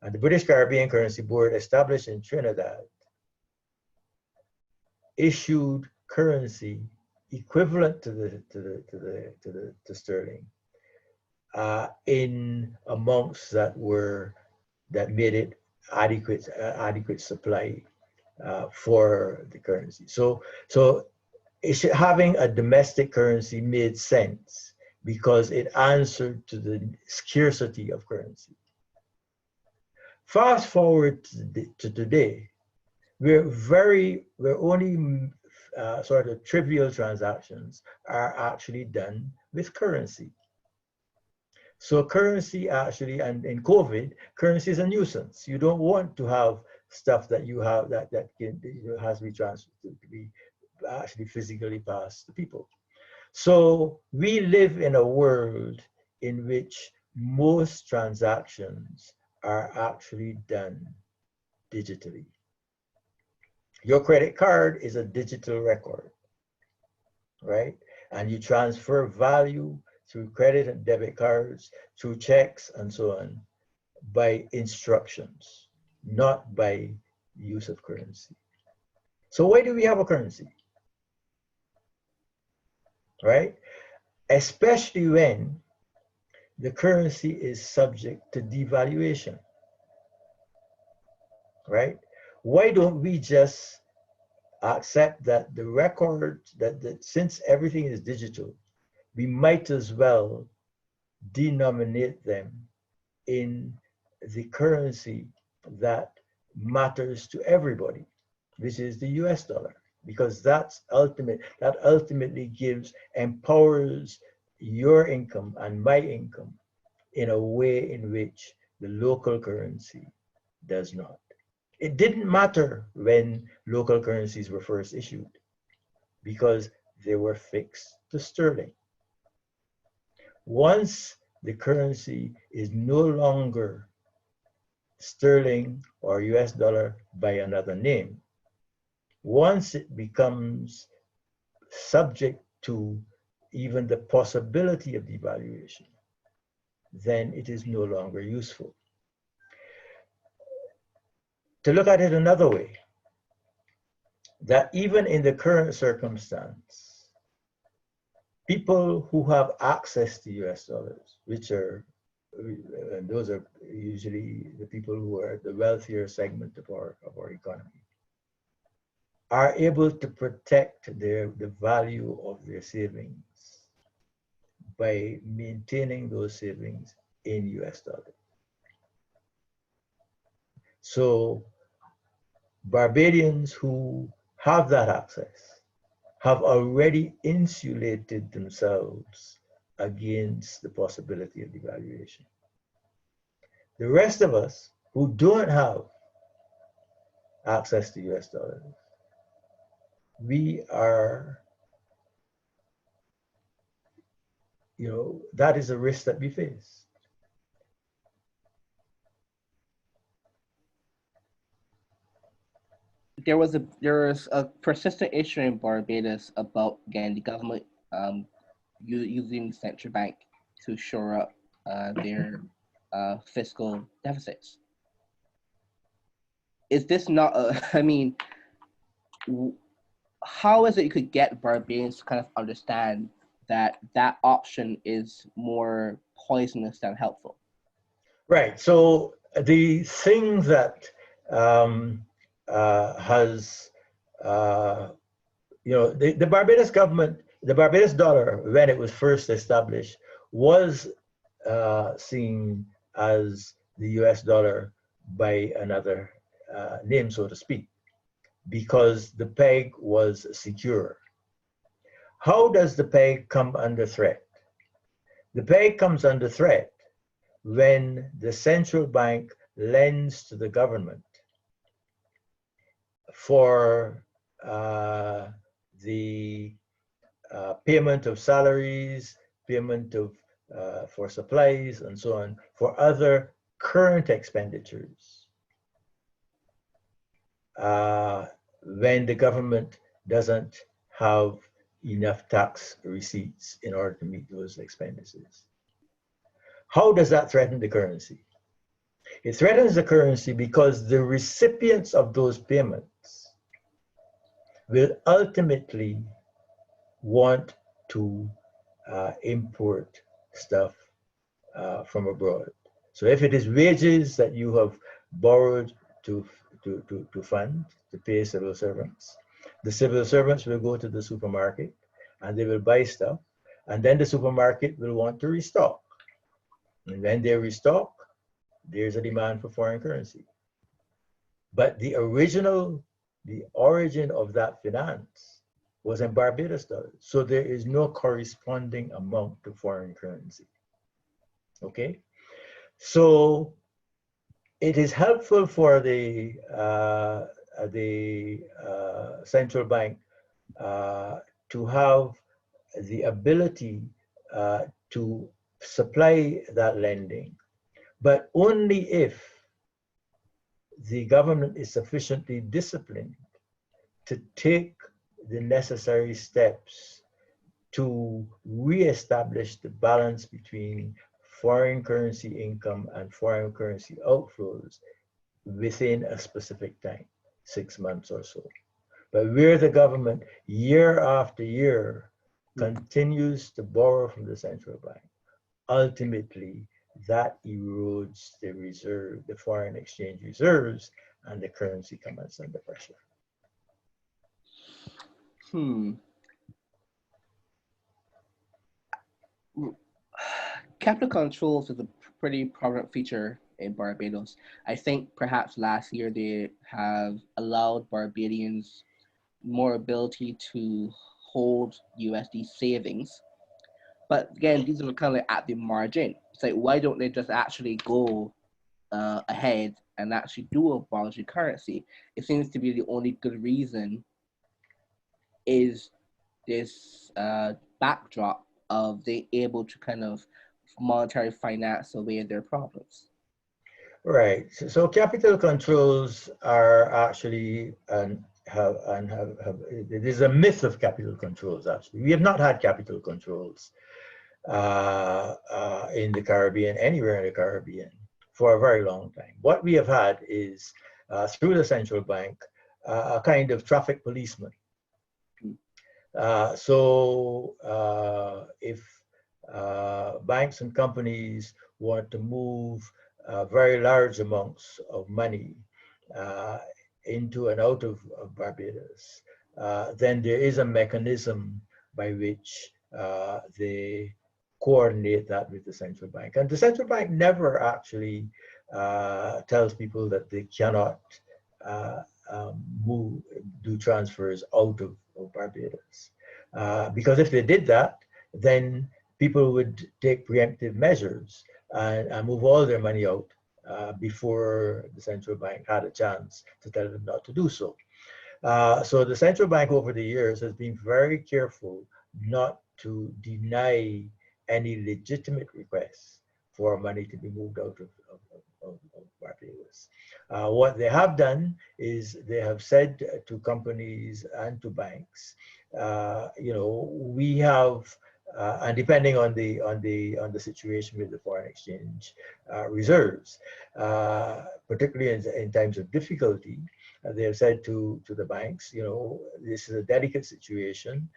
And the British Caribbean Currency Board, established in Trinidad, issued currency equivalent to sterling in amounts that made it adequate supply for the currency. So having a domestic currency made sense because it answered to the scarcity of currency. Fast forward to today, we're only sort of trivial transactions are actually done with currency. So currency actually, and in COVID, currency is a nuisance. You don't want to have stuff that you have that has to be transferred to be actually physically passed to people. So we live in a world in which most transactions are actually done digitally. Your credit card is a digital record, right? And you transfer value through credit and debit cards, through checks and so on, by instructions, not by use of currency. So why do we have a currency? Right? Especially when the currency is subject to devaluation, right? Why don't we just accept that the record, that since everything is digital, we might as well denominate them in the currency that matters to everybody, which is the US dollar, because that ultimately empowers your income and my income in a way in which the local currency does not. It didn't matter when local currencies were first issued because they were fixed to sterling. Once the currency is no longer sterling or US dollar by another name, once it becomes subject to even the possibility of devaluation, then it is no longer useful. To look at it another way, that even in the current circumstance, people who have access to US dollars, which are, and those are usually the people who are the wealthier segment of our economy, are able to protect the value of their savings by maintaining those savings in US dollars. So Barbadians who have that access have already insulated themselves against the possibility of devaluation. The rest of us who don't have access to US dollars, we are, that is a risk that we face. There was a persistent issue in Barbados about, again, the government using the central bank to shore up their fiscal deficits. Is this not I mean, how is it you could get Barbadians to kind of understand that that option is more poisonous than helpful? Right. So the thing that has, the Barbados government, the Barbados dollar, when it was first established, was seen as the US dollar by another name, so to speak, because the peg was secure. How does the peg come under threat? The peg comes under threat when the central bank lends to the government for the payment of salaries, payment of for supplies, and so on, for other current expenditures, when the government doesn't have enough tax receipts in order to meet those expenditures. How does that threaten the currency? It threatens the currency because the recipients of those payments will ultimately want to import stuff from abroad. So if it is wages that you have borrowed to fund, to pay civil servants, the civil servants will go to the supermarket and they will buy stuff, and then the supermarket will want to restock. And when they restock, there's a demand for foreign currency. But the origin of that finance was in Barbados dollars. So there is no corresponding amount to foreign currency. Okay? So it is helpful for the central bank to have the ability to supply that lending, but only if the government is sufficiently disciplined to take the necessary steps to reestablish the balance between foreign currency income and foreign currency outflows within a specific time, 6 months or so. But where the government, year after year, continues to borrow from the central bank, ultimately that erodes the reserve, the foreign exchange reserves, and the currency comes under pressure. Capital controls is a pretty prominent feature in Barbados. I think perhaps last year they have allowed Barbadians more ability to hold USD savings. But again, these are kind of like at the margin. It's like, why don't they just actually go ahead and actually do a voluntary currency? It seems to be the only good reason is this backdrop of they able to kind of monetary finance away their problems. Right. So capital controls are actually there's a myth of capital controls. Actually, we have not had capital controls in the Caribbean, anywhere in the Caribbean, for a very long time. What we have had is, through the central bank, a kind of traffic policeman. If banks and companies want to move very large amounts of money into and out of Barbados, then there is a mechanism by which they coordinate that with the central bank. And the central bank never actually tells people that they cannot do transfers out of Barbados. Because if they did that, then people would take preemptive measures and move all their money out before the central bank had a chance to tell them not to do so. So the central bank over the years has been very careful not to deny any legitimate requests for money to be moved out of Barbados. What they have done is they have said to companies and to banks, we have, and depending on the situation with the foreign exchange reserves, particularly in times of difficulty, they have said to the banks, this is a delicate situation.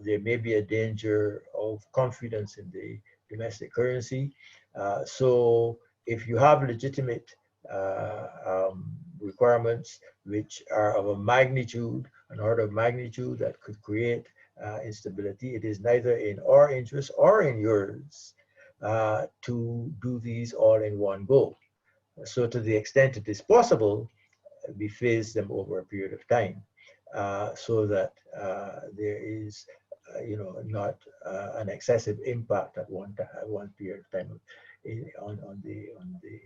There may be a danger of confidence in the domestic currency. So if you have legitimate requirements which are of a magnitude, an order of magnitude that could create instability, it is neither in our interest or in yours to do these all in one go. So to the extent it is possible, we phase them over a period of time so that there is not an excessive impact at one period of time on the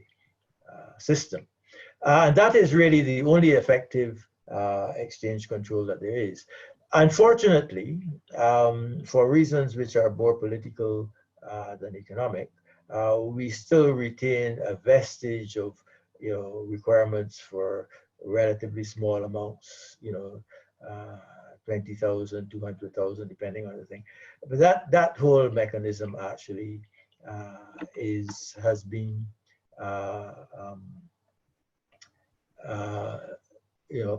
system. And that is really the only effective exchange control that there is. Unfortunately, for reasons which are more political than economic, we still retain a vestige of requirements for relatively small amounts, 20,000, 200,000, depending on the thing. But that whole mechanism actually has been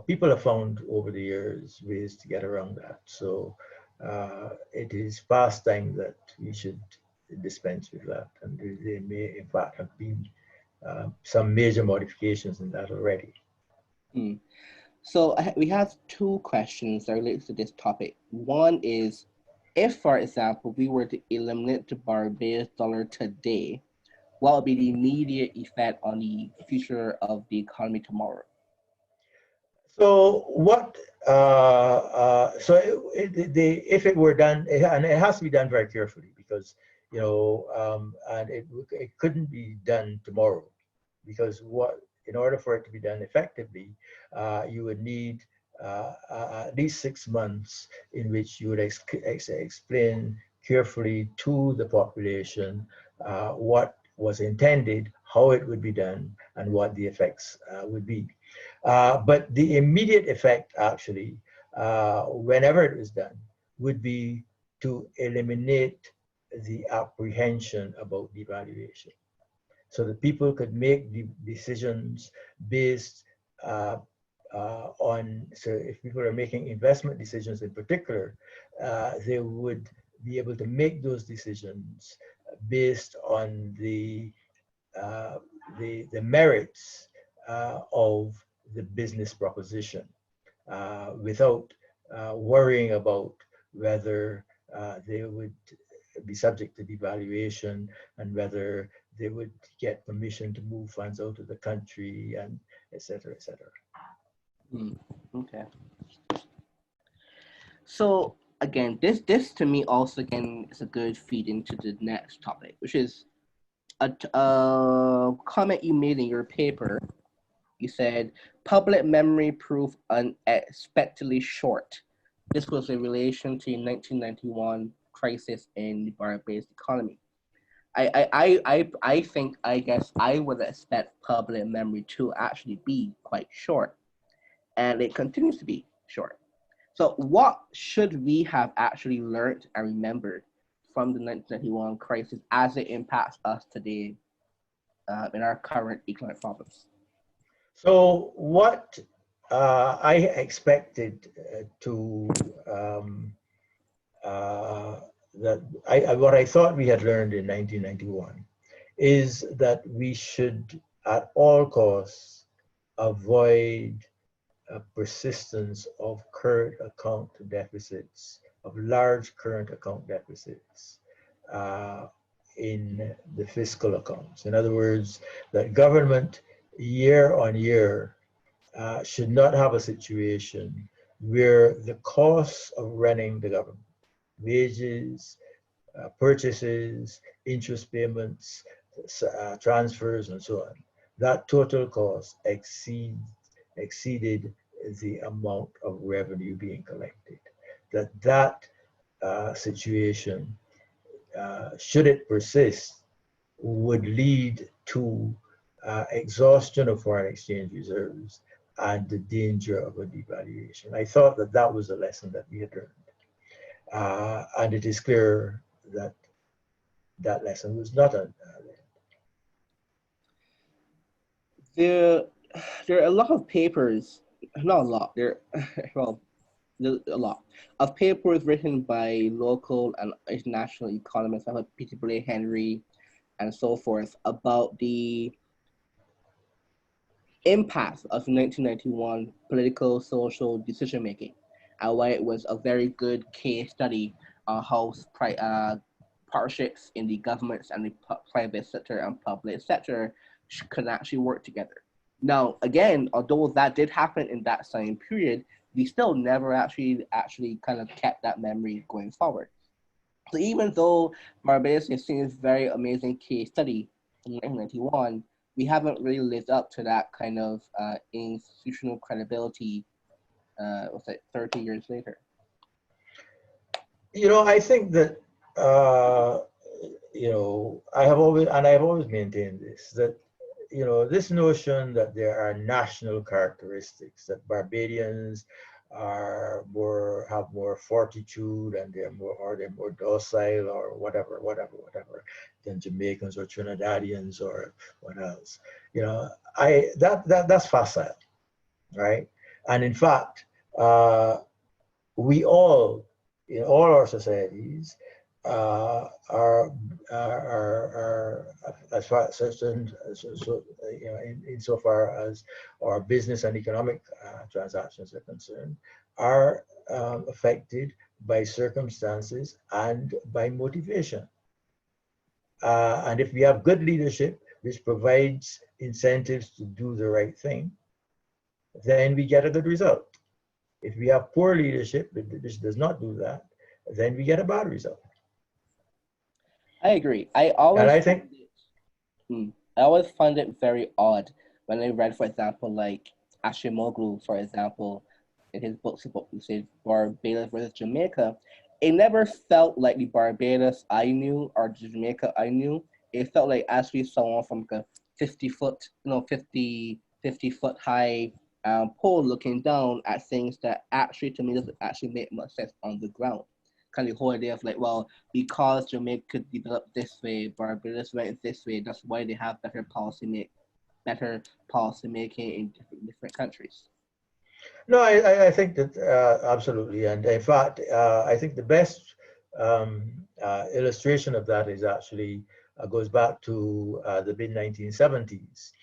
people have found over the years ways to get around that. So it is past time that we should dispense with that, and there may in fact have been some major modifications in that already. So we have two questions that relate to this topic. One is, if, for example, we were to eliminate the Barbados dollar today, what would be the immediate effect on the future of the economy tomorrow? So what? If it were done, and it has to be done very carefully, because and it couldn't be done tomorrow, because in order for it to be done effectively, you would need at least 6 months in which you would explain carefully to the population what was intended, how it would be done, and what the effects would be. But the immediate effect, actually, whenever it was done, would be to eliminate the apprehension about devaluation, so that people could make the decisions based on, so if people are making investment decisions in particular, they would be able to make those decisions based on the merits of the business proposition, without worrying about whether they would be subject to devaluation and whether they would get permission to move funds out of the country, and et cetera, et cetera. Okay. So again, this to me also again is a good feed into the next topic, which is a comment you made in your paper. You said public memory proved unexpectedly short. This was in relation to the 1991 crisis in the Barbados economy. I think, I guess I would expect public memory to actually be quite short, and it continues to be short. So what should we have actually learned and remembered from the 1991 crisis as it impacts us today in our current economic problems? So what I expected to that what I thought we had learned in 1991 is that we should at all costs avoid a persistence of current account deficits, of large current account deficits in the fiscal accounts. In other words, that government year on year should not have a situation where the costs of running the government, wages, purchases, interest payments, transfers, and so on, that total cost exceeded the amount of revenue being collected. That situation, should it persist, would lead to exhaustion of foreign exchange reserves and the danger of a devaluation. I thought that that was a lesson that we had learned. And it is clear that that lesson was not learned. There are a lot of papers, not a lot, there, well, a lot of papers written by local and international economists like Peter Blair Henry and so forth about the impact of 1991 political social decision making and why it was a very good case study on how partnerships in the governments and the private sector and public sector could actually work together. Now, again, although that did happen in that same period, we still never actually kind of kept that memory going forward. So even though Barbados is seen as a very amazing case study in 1991, we haven't really lived up to that kind of institutional credibility, what's it, 30 years later. You know, I think that, you know, I've always maintained this, that, you know, this notion that there are national characteristics, that Barbadians have more fortitude and they're more docile or whatever than Jamaicans or Trinidadians or what else. You know, that's facile, right? And in fact, we all, in all our societies, are as far as certain, you know, insofar as our business and economic transactions are concerned, are affected by circumstances and by motivation. And if we have good leadership, which provides incentives to do the right thing, then we get a good result. If we have poor leadership, which does not do that, then we get a bad result. I agree. I always find it very odd when I read, for example, like Ashimoglu, for example, in his books about say Barbados versus Jamaica. It never felt like the Barbados I knew or the Jamaica I knew. It felt like actually someone from like a 50-foot, 50-foot high pole looking down at things that actually to me doesn't actually make much sense on the ground. Kind of the whole idea of like, well, because Jamaica developed this way, Barbados went this way, that's why they have better policy making in different countries. No, I think that absolutely. And in fact, I think the best illustration of that is actually goes back to the mid 1970s,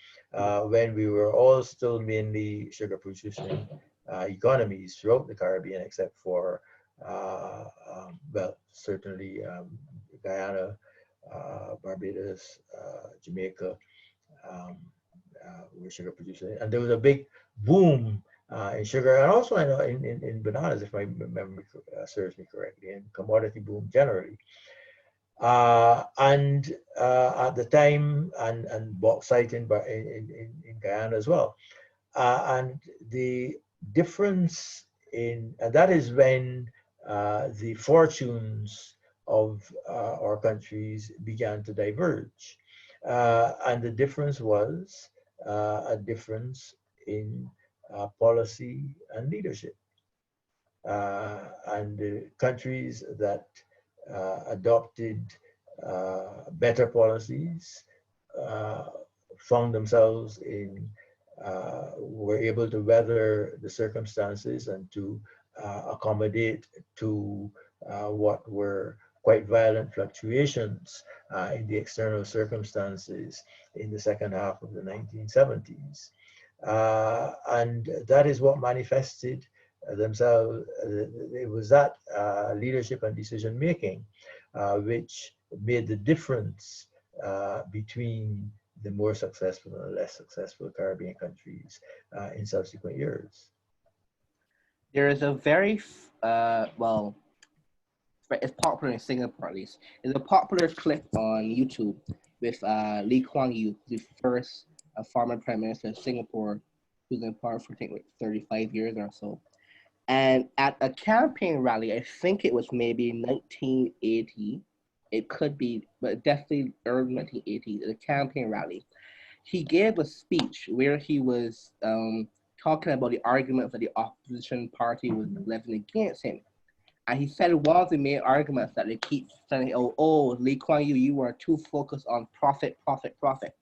when we were all still mainly sugar producing economies throughout the Caribbean, except for, well, certainly Guyana, Barbados, Jamaica, were sugar producing. And there was a big boom in sugar, and also in bananas, if my memory serves me correctly, and commodity boom generally. And at the time, and bauxite in Guyana as well. And the difference and that is when the fortunes of our countries began to diverge. And the difference was a difference in policy and leadership. And the countries that adopted better policies, found themselves in, were able to weather the circumstances and to accommodate to what were quite violent fluctuations in the external circumstances in the second half of the 1970s. And that is what manifested themselves. It was that leadership and decision making which made the difference between the more successful and less successful Caribbean countries in subsequent years. There is a very, well, it's popular in Singapore at least. There's a popular clip on YouTube with Lee Kuan Yew, the first former Prime Minister of Singapore, who's in power for I think like 35 years or so. And at a campaign rally, I think it was maybe 1980, it could be, but definitely early 1980s, at a campaign rally, he gave a speech where he was talking about the arguments that the opposition party was levying against him. And he said one of the main arguments that they keep saying, oh, Lee Kuan Yew, you are too focused on profit, profit, profit.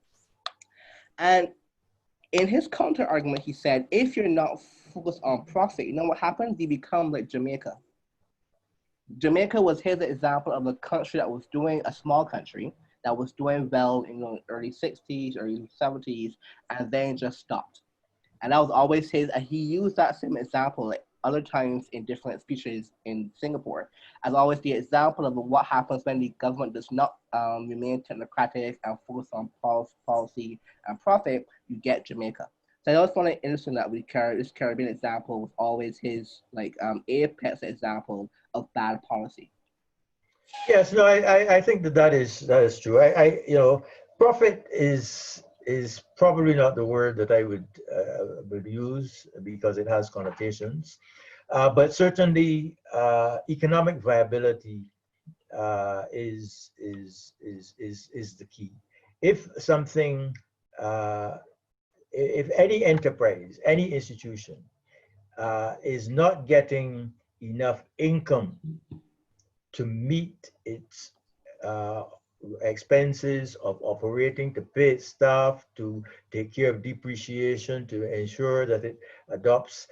And in his counter argument, he said, if you're not focused on profit, you know what happens? You become like Jamaica. Jamaica was his example of a country that was doing, a small country, that was doing well in the early 60s, early 70s, and then just stopped. And that was always his, and he used that same example like other times in different speeches in Singapore as always the example of what happens when the government does not remain technocratic and focus on policy and profit. You get Jamaica. So I always find it interesting that this Caribbean example was always his like apex example of bad policy. Yes, no, I think that is true. You know, profit is probably not the word that I would use because it has connotations, but certainly economic viability is the key. If something, if any enterprise, any institution is not getting enough income to meet its expenses of operating, to pay its staff, to take care of depreciation, to ensure that it adopts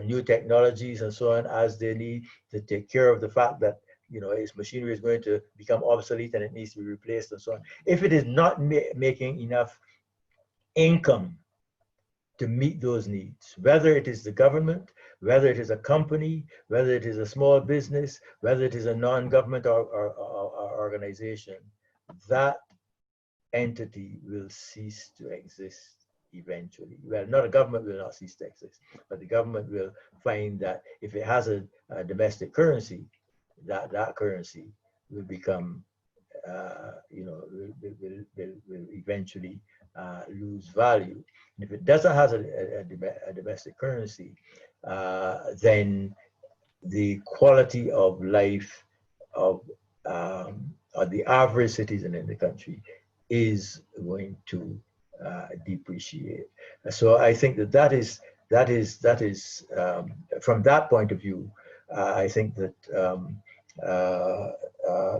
new technologies and so on as they need, to take care of the fact that its machinery is going to become obsolete and it needs to be replaced and so on. If it is not making enough income to meet those needs, whether it is the government, whether it is a company, whether it is a small business, whether it is a non-government or organization, that entity will cease to exist eventually. Well, not a government will not cease to exist, but the government will find that if it has a domestic currency, that currency will become, will eventually lose value. And if it doesn't have a domestic currency, then the quality of life of the average citizen in the country is going to depreciate. So I think that is from that point of view, I think that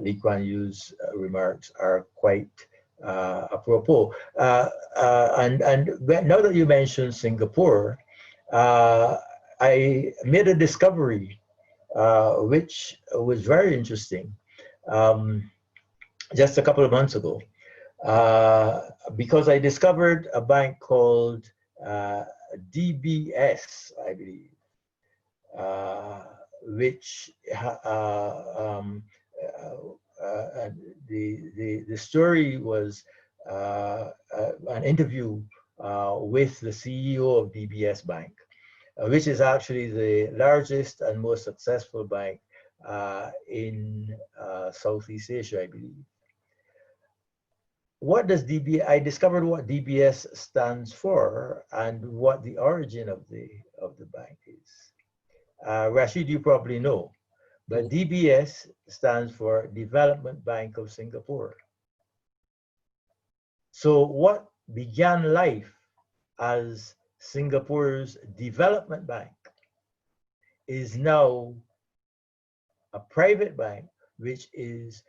Lee Kuan Yew's remarks are quite apropos. And now that you mentioned Singapore, I made a discovery which was very interesting just a couple of months ago, because I discovered a bank called DBS, I believe, which the story was an interview with the CEO of DBS Bank, which is actually the largest and most successful bank in Southeast Asia, I believe. What does I discovered what DBS stands for and what the origin of the bank is. Rasheed, you probably know, but DBS stands for Development Bank of Singapore. So what began life as Singapore's development bank is now a private bank which is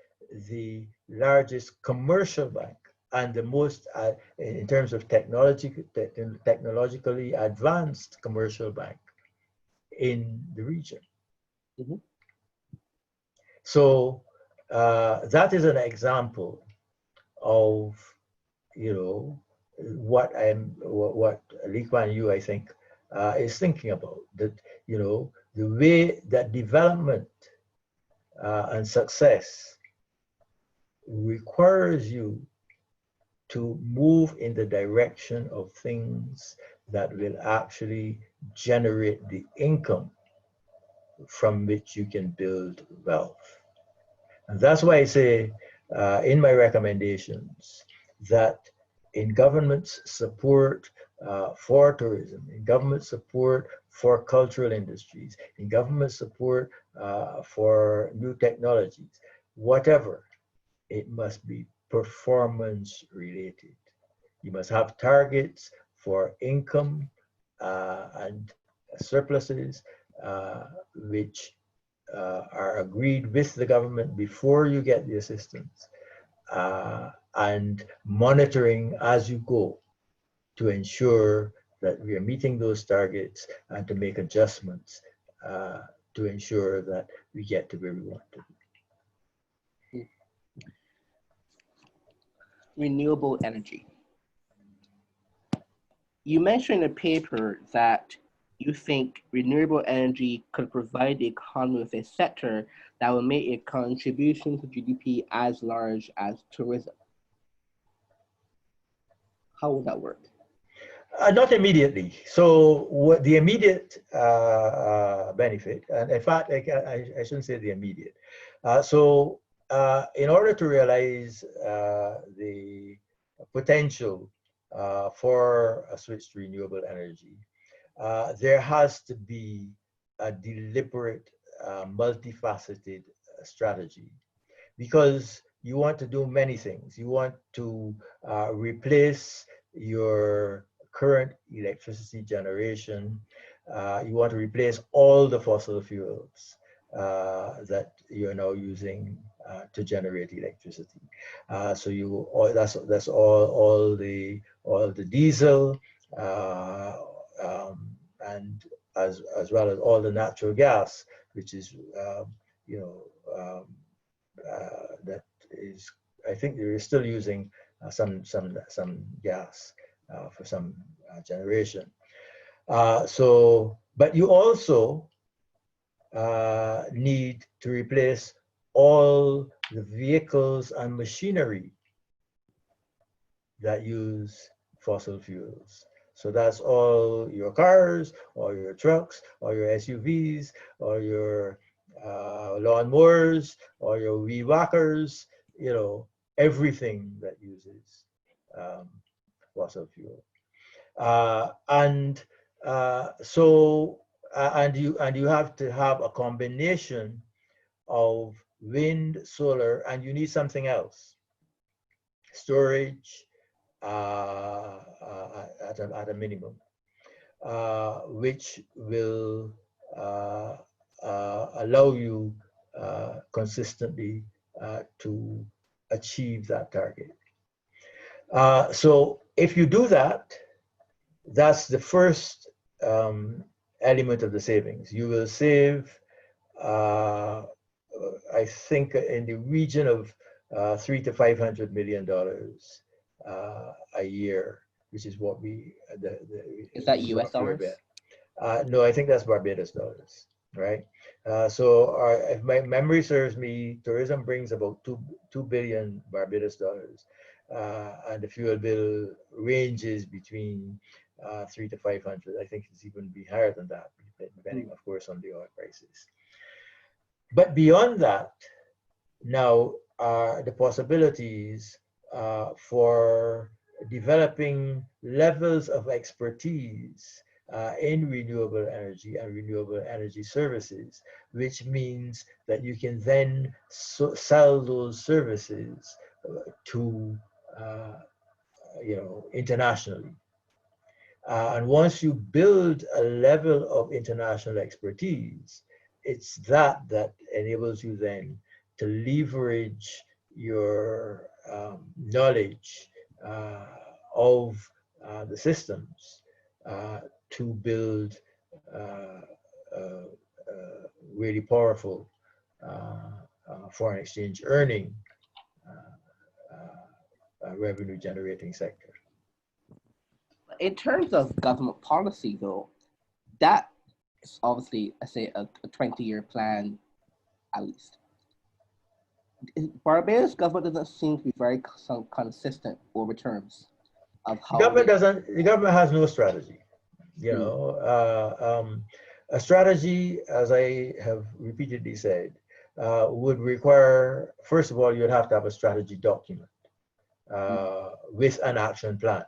the largest commercial bank and the most, in terms of technologically advanced commercial bank in the region. Mm-hmm. So that is an example of, what Lee Kuan Yew, I think, is thinking about. That, the way that development and success requires you to move in the direction of things that will actually generate the income from which you can build wealth. And that's why I say in my recommendations that in government's support for tourism, in government support for cultural industries, in government support for new technologies, whatever, it must be performance related. You must have targets for income and surpluses, which are agreed with the government before you get the assistance, and monitoring as you go to ensure that we are meeting those targets and to make adjustments to ensure that we get to where we want to be. Renewable energy. You mentioned in a paper that you think renewable energy could provide the economy with a sector that will make a contribution to GDP as large as tourism. How would that work? Not immediately. So what the immediate benefit, and in fact, I shouldn't say the immediate. In order to realize the potential for a switch to renewable energy, there has to be a deliberate, multifaceted strategy, because you want to do many things. You want to replace your current electricity generation. You want to replace all the fossil fuels that you're now using to generate electricity. That's all the diesel, and as well as all the natural gas, which is that is, I think they're still using some gas for some generation. But you also need to replace all the vehicles and machinery that use fossil fuels. So that's all your cars, or your trucks, or your SUVs, or your lawnmowers, or your weed whackers, everything that uses fossil fuel. And you have to have a combination of wind, solar, and you need something else, storage at a minimum, which will allow you consistently to achieve that target. So if you do that, that's the first element of the savings. You will save, I think, in the region of $300 to $500 million a year, which is what is that US dollars? No, I think that's Barbados dollars, right? If my memory serves me, tourism brings about 2 billion Barbados dollars, and the fuel bill ranges between 300 to 500. I think it's even be higher than that, depending, of course, on the oil prices. But beyond that, now are the possibilities for developing levels of expertise in renewable energy and renewable energy services, which means that you can then sell those services to internationally. And once you build a level of international expertise, it's that enables you then to leverage your knowledge of the systems to build really powerful foreign exchange earning revenue generating sector. In terms of government policy, though, that is obviously, I say, a 20-year plan at least. Barbados government doesn't seem to be very consistent over terms of how the government has no strategy. You know, a strategy, as I have repeatedly said, would require, first of all, you'd have to have a strategy document with an action plan,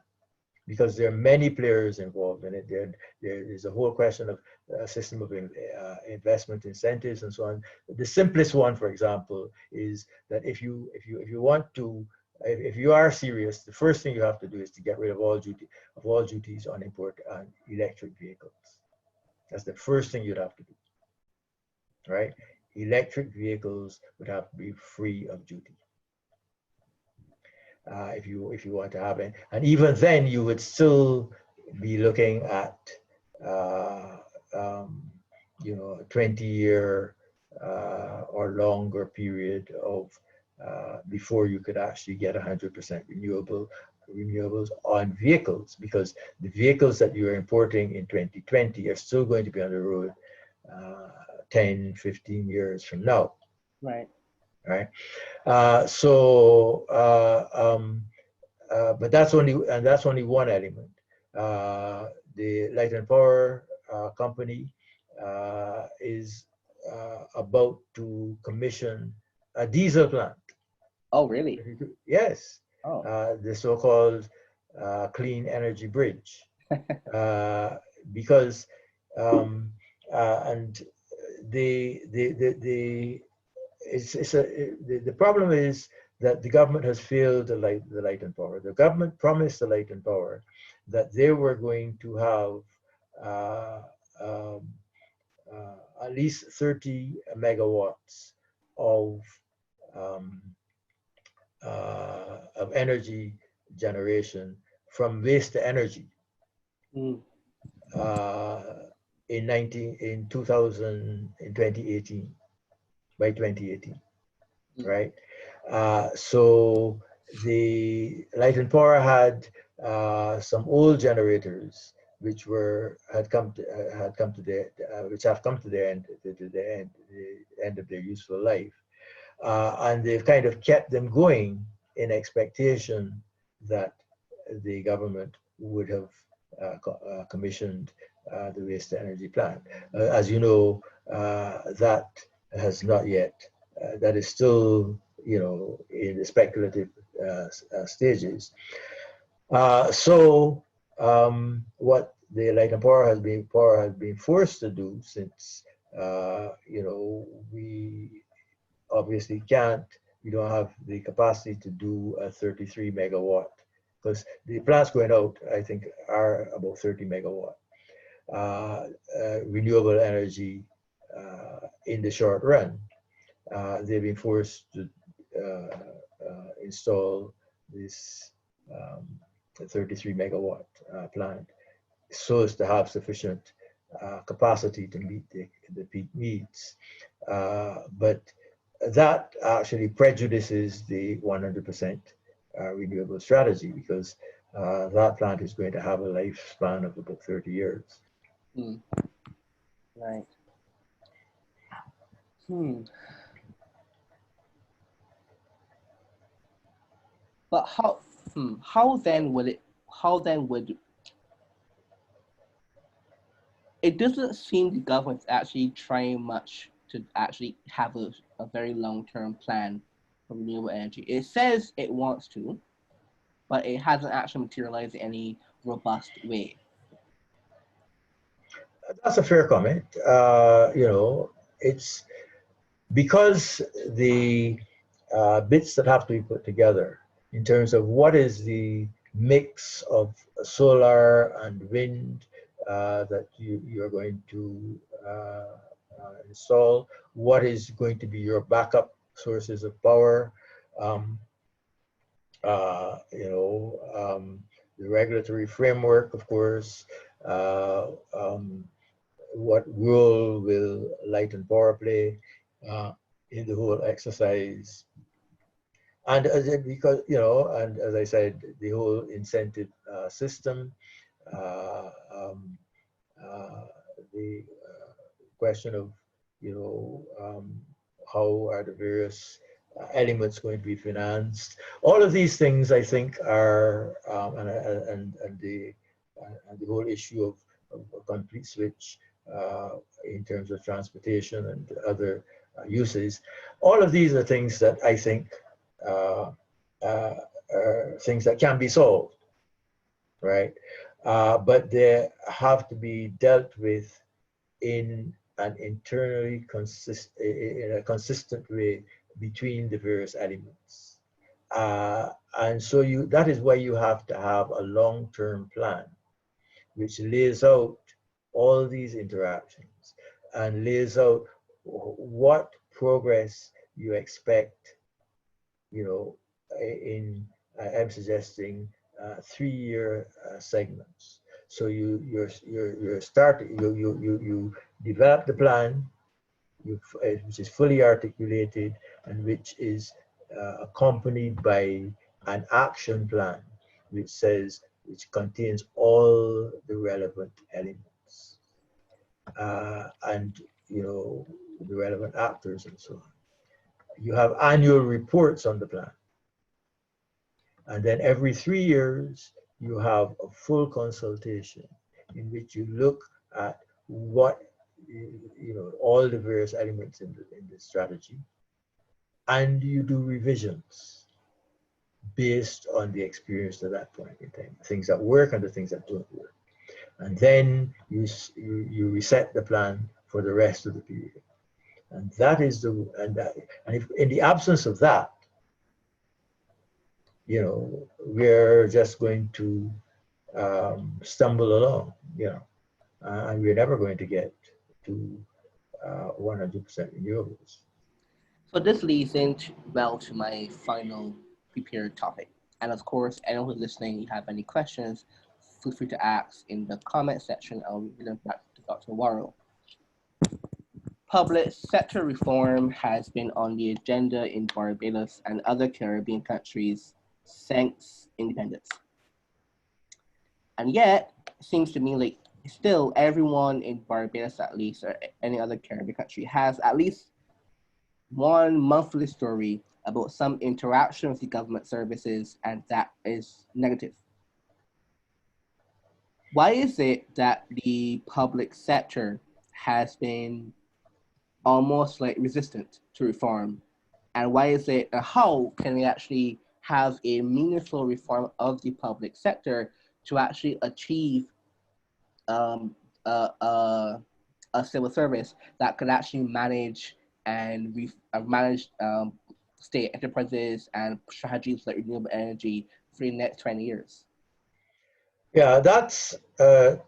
because there are many players involved in it. There is a whole question of a system of investment incentives and so on. The simplest one, for example, is that if you want to, if you are serious, the first thing you have to do is to get rid of all duties on import and electric vehicles. That's the first thing you'd have to do, right? Electric vehicles would have to be free of duty. If you want to have it, and even then you would still be looking at you know, a 20-year or longer period of before you could actually get 100% renewables on vehicles, because the vehicles that you are importing in 2020 are still going to be on the road 10, 15 years from now. Right. Right. But that's only one element. The Light and Power company is about to commission a diesel plant. Oh, really? Yes. Oh. The so-called clean energy bridge, because and the problem is that the government has failed the Light and Power. The government promised the Light and Power that they were going to have at least 30 megawatts of energy generation from waste to energy in 2018, by 2018, right? So the Light and Power had some old generators which have come to the end of their useful life, and they've kind of kept them going in expectation that the government would have commissioned the waste to energy plant. As you know, that has not yet. That is still, you know, in the speculative stages. So what the Light and Power has been forced to do, since you know, we obviously we don't have the capacity to do a 33 megawatt, because the plants going out, I think, are about 30 megawatt renewable energy in the short run. They've been forced to install this 33 megawatt plant so as to have sufficient capacity to meet the peak needs. But that actually prejudices the 100% renewable strategy, because that plant is going to have a lifespan of about 30 years. Right. But how then would it doesn't seem the government's actually trying much to actually have a very long-term plan for renewable energy. It says it wants to, but it hasn't actually materialized in any robust way. That's a fair comment. You know, it's because the bits that have to be put together in terms of what is the mix of solar and wind that you're going to install, what is going to be your backup sources of power, the regulatory framework, of course, what role will light and power play in the whole exercise. And because, and as I said, the whole incentive system, the question of, how are the various elements going to be financed? All of these things, I think, are and the whole issue of a complete switch in terms of transportation and other uses. All of these are things that I think are things that can be solved, right? But they have to be dealt with in an internally in a consistent way between the various elements. And so that is why you have to have a long-term plan which lays out all these interactions and lays out what progress you expect, I'm suggesting 3-year segments. So you're starting, you develop the plan, which is fully articulated and which is accompanied by an action plan, which contains all the relevant elements and the relevant actors and so on. You have annual reports on the plan. And then every 3 years, you have a full consultation in which you look at what, all the various elements in the strategy, and you do revisions based on the experience at that point in time, things that work and the things that don't work. And then you reset the plan for the rest of the period. And that is and if in the absence of that, we're just going to stumble along, and we're never going to get to 100% renewables. So this leads into well to my final prepared topic. And of course, anyone who's listening, you have any questions, feel free to ask in the comment section. I'll read them back to Dr. Worrell. Public sector reform has been on the agenda in Barbados and other Caribbean countries since independence. And yet, it seems to me like still everyone in Barbados, at least, or any other Caribbean country, has at least one monthly story about some interaction with the government services, and that is negative. Why is it that the public sector has been almost like resistant to reform? And why is it, how can we actually have a meaningful reform of the public sector to actually achieve a civil service that could actually manage and manage state enterprises and strategies like renewable energy for the next 20 years? Yeah, that's a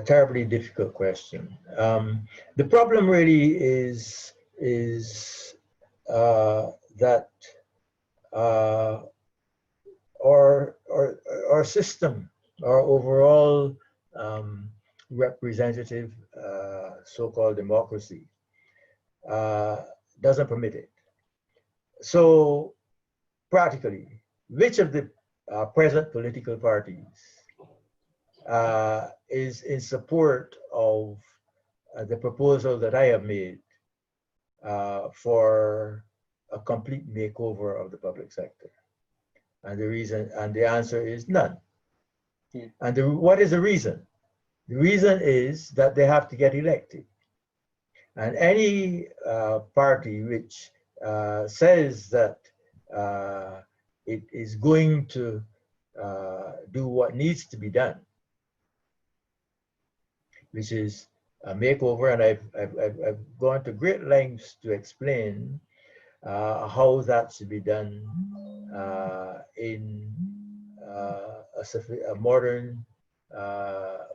terribly difficult question. The problem really is that our system, our overall representative so-called democracy doesn't permit it. So practically, which of the present political parties is in support of the proposal that I have made for a complete makeover of the public sector? And the answer is none. Yeah. And what is the reason? The reason is that they have to get elected. And any party which says that it is going to do what needs to be done, which is a makeover, and I've gone to great lengths to explain how that should be done in a modern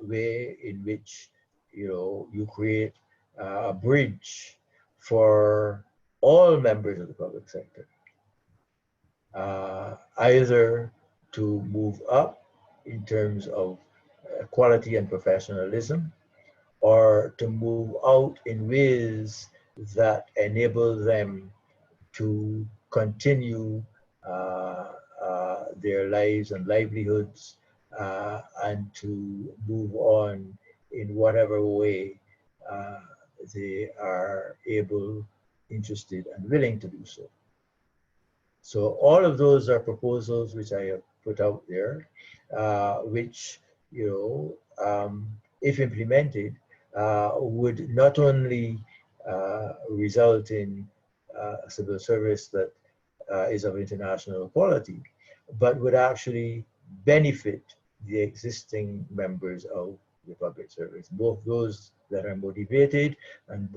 way in which you create a bridge for all members of the public sector, either to move up in terms of quality and professionalism, or to move out in ways that enable them to continue their lives and livelihoods, and to move on in whatever way they are able, interested, and willing to do so. So all of those are proposals which I have put out there, which, if implemented, would not only result in a civil service that is of international quality, but would actually benefit the existing members of the public service, both those that are motivated and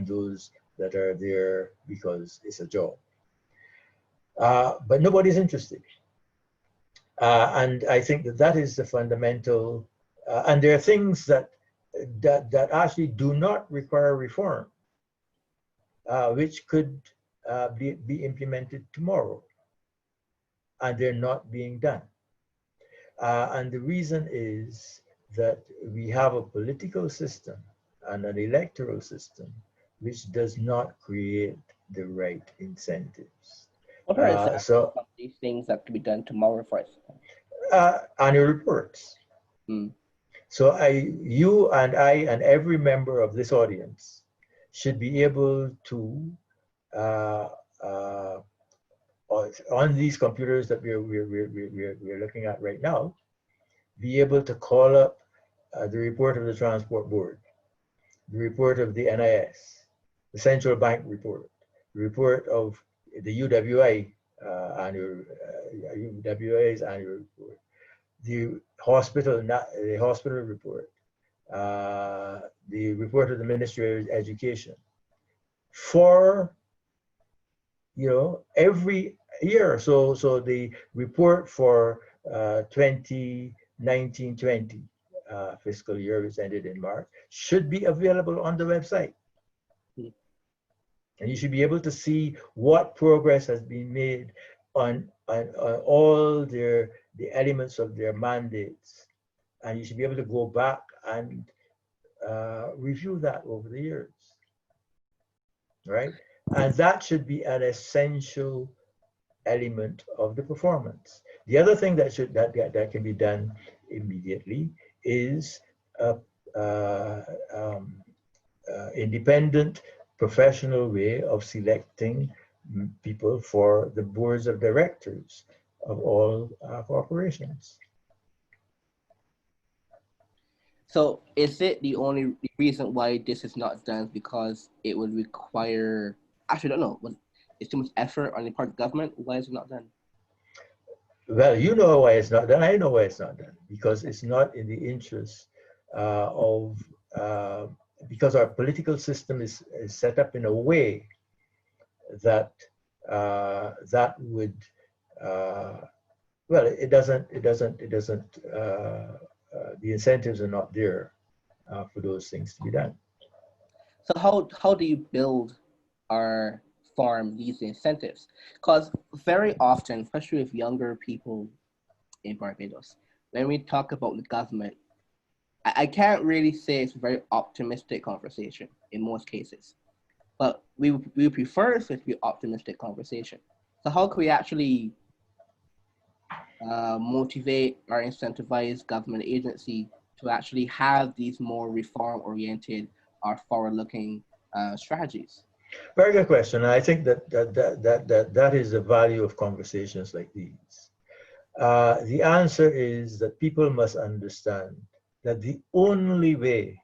those that are there because it's a job. But nobody's interested. And I think that is the fundamental, and there are things that actually do not require reform, which could be implemented tomorrow, and they're not being done. And the reason is that we have a political system and an electoral system which does not create the right incentives. What are some of these things that could be done tomorrow for us? Annual reports. So you and I and every member of this audience should be able to, on these computers that we're looking at right now, be able to call up the report of the Transport Board, the report of the NIS, the Central Bank report, the report of the UWI UWI's annual report, the hospital report, the report of the Ministry of Education, for every year. So the report for 2019-20 fiscal year, which ended in March, should be available on the website. And you should be able to see what progress has been made on all the elements of their mandates. And you should be able to go back and review that over the years, right? And that should be an essential element of the performance. The other thing that can be done immediately is independent, professional way of selecting people for the boards of directors of all corporations. So is it the only reason why this is not done because it would require, actually I don't know, it's too much effort on the part of the government? Why is it not done? Well, you know why it's not done. I know why it's not done. Because it's not in the interest because our political system is set up in a way that that would well, it doesn't the incentives are not there for those things to be done. So how do you build or farm these incentives? Because very often, especially with younger people in Barbados, when we talk about the government, I can't really say it's a very optimistic conversation in most cases, but we prefer it to be optimistic conversation. So how can we actually motivate or incentivize government agency to actually have these more reform-oriented or forward-looking strategies? Very good question. And I think that is the value of conversations like these. The answer is that people must understand that the only way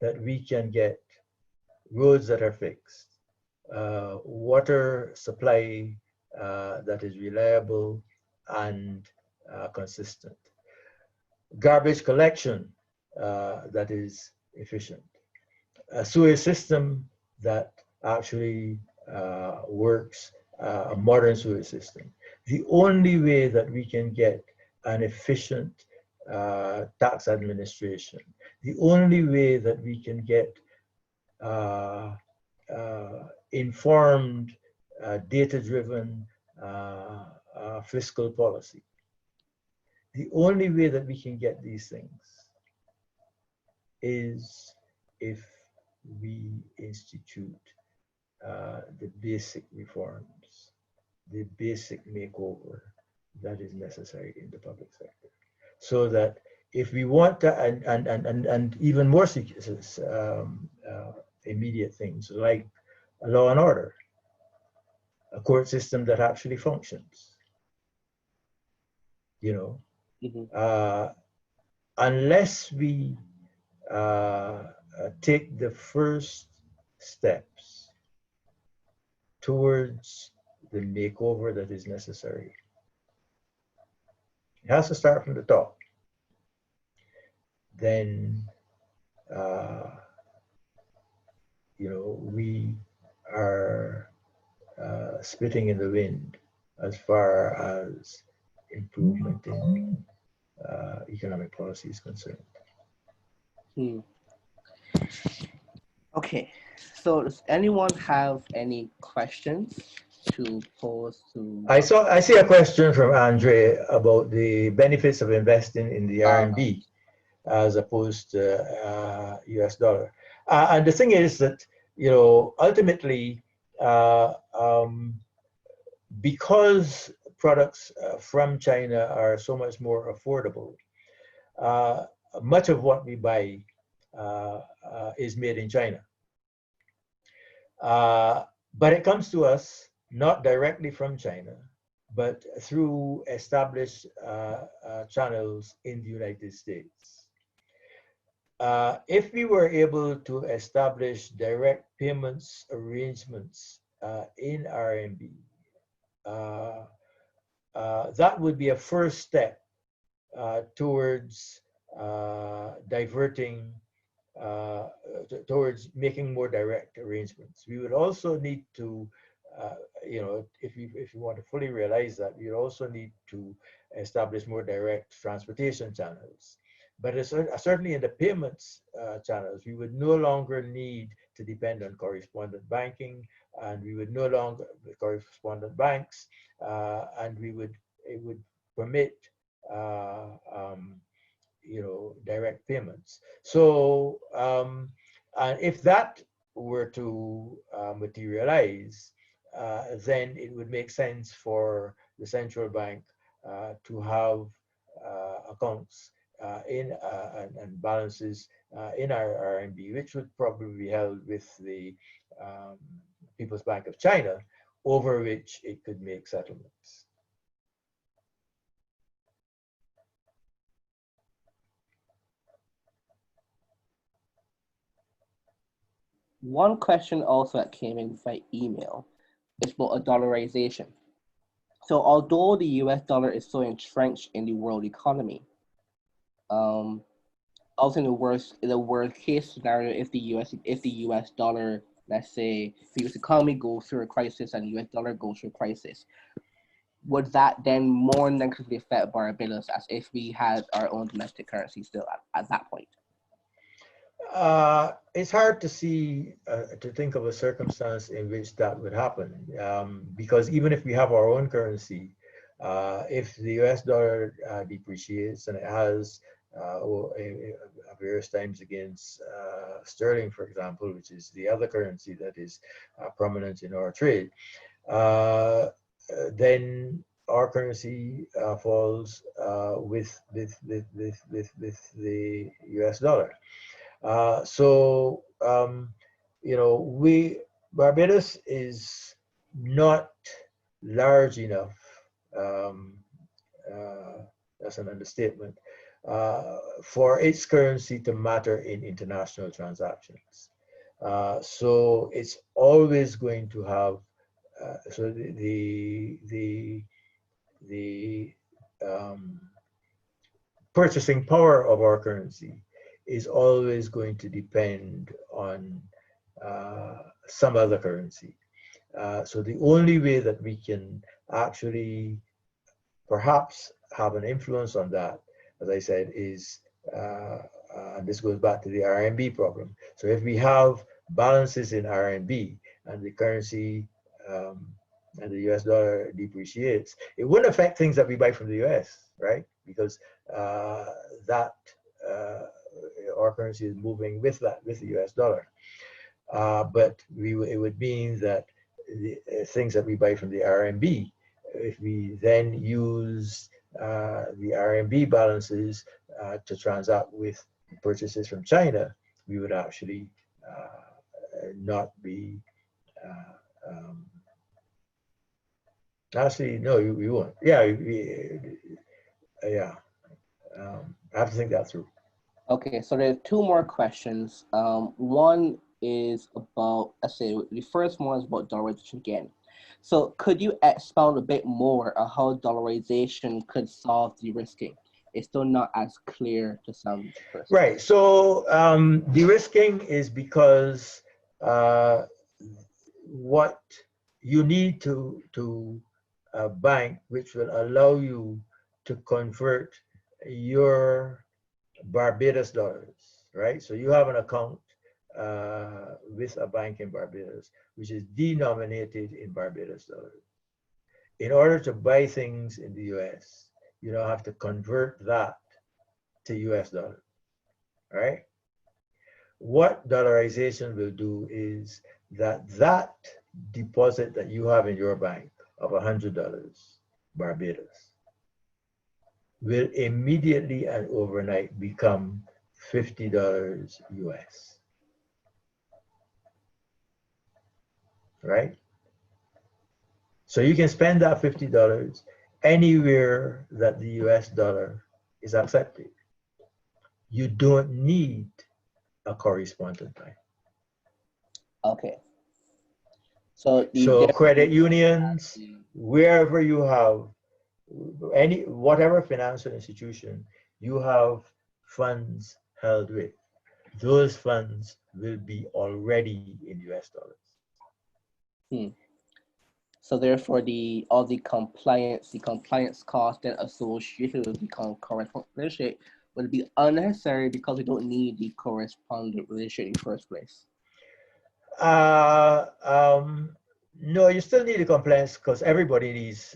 that we can get roads that are fixed, water supply that is reliable and consistent, garbage collection that is efficient, a sewage system that actually works, a modern sewage system. The only way that we can get an efficient tax administration, the only way that we can get informed, data-driven fiscal policy. The only way that we can get these things is if we institute the basic reforms, the basic makeover that is necessary in the public sector. So that if we want to, and even more immediate things like a law and order, a court system that actually functions, you know, unless we take the first steps towards the makeover that is necessary, it has to start from the top. Then, you know, we are spitting in the wind as far as improvement in economic policy is concerned. Okay, so does anyone have any questions to pose to? I see a question from Andre about the benefits of investing in the RMB as opposed to US dollar. And the thing is that, you know, ultimately, because products from China are so much more affordable, much of what we buy is made in China. But it comes to us not directly from China, but through established channels in the United States. If we were able to establish direct payments arrangements in RMB, that would be a first step towards diverting, towards making more direct arrangements. We would also need to, you know, if you want to fully realize that, we would also need to establish more direct transportation channels. But certainly in the payments channels, we would no longer need to depend on correspondent banking, and we would no longer correspondent banks, and it would permit you know, direct payments. So, and if that were to materialize, then it would make sense for the central bank to have accounts and balances in our RMB, which would probably be held with the People's Bank of China, over which it could make settlements. One question also that came in by email is about a dollarization. So although the US dollar is so entrenched in the world economy, also in the worst case scenario, if the US dollar, let's say the US economy goes through a crisis and the US dollar goes through a crisis, would that then more negatively affect Barbados as if we had our own domestic currency still at that point? It's hard to see, to think of a circumstance in which that would happen, because even if we have our own currency, if the US dollar depreciates, and it has various times against sterling, for example, which is the other currency that is prominent in our trade, then our currency falls with the US dollar. So, you know, Barbados is not large enough, that's an understatement, for its currency to matter in international transactions. So it's always going to have, so the purchasing power of our currency is always going to depend on some other currency. So the only way that we can actually perhaps have an influence on that, as I said, is, and this goes back to the RMB problem. So if we have balances in RMB and the currency and the US dollar depreciates, it wouldn't affect things that we buy from the US, right? Because that our currency is moving with the US dollar. But it would mean that the things that we buy from the RMB, if we then use the RMB balances to transact with purchases from China, we would actually not be actually, no, we won't. Yeah, yeah. I have to think that through. Okay, so there are two more questions. One is about, let's say, the first one is about dollarization again. So could you expound a bit more on how dollarization could solve de-risking? It's still not as clear to some persons. Right. So de-risking is because what you need to a bank which will allow you to convert your Barbados dollars, right? So you have an account with a bank in Barbados, which is denominated in Barbados dollars. In order to buy things in the US, you now have to convert that to US dollars, right? What dollarization will do is that deposit that you have in your bank of $100 Barbados will immediately and overnight become $50 US, right? So you can spend that $50 anywhere that the US dollar is accepted. You don't need a correspondent bank. Okay. So credit unions, wherever you have whatever financial institution you have funds held with, those funds will be already in US dollars. So therefore, all the compliance costs that associated with the correspondent relationship would be unnecessary because we don't need the correspondent relationship in the first place. No, you still need a compliance because everybody needs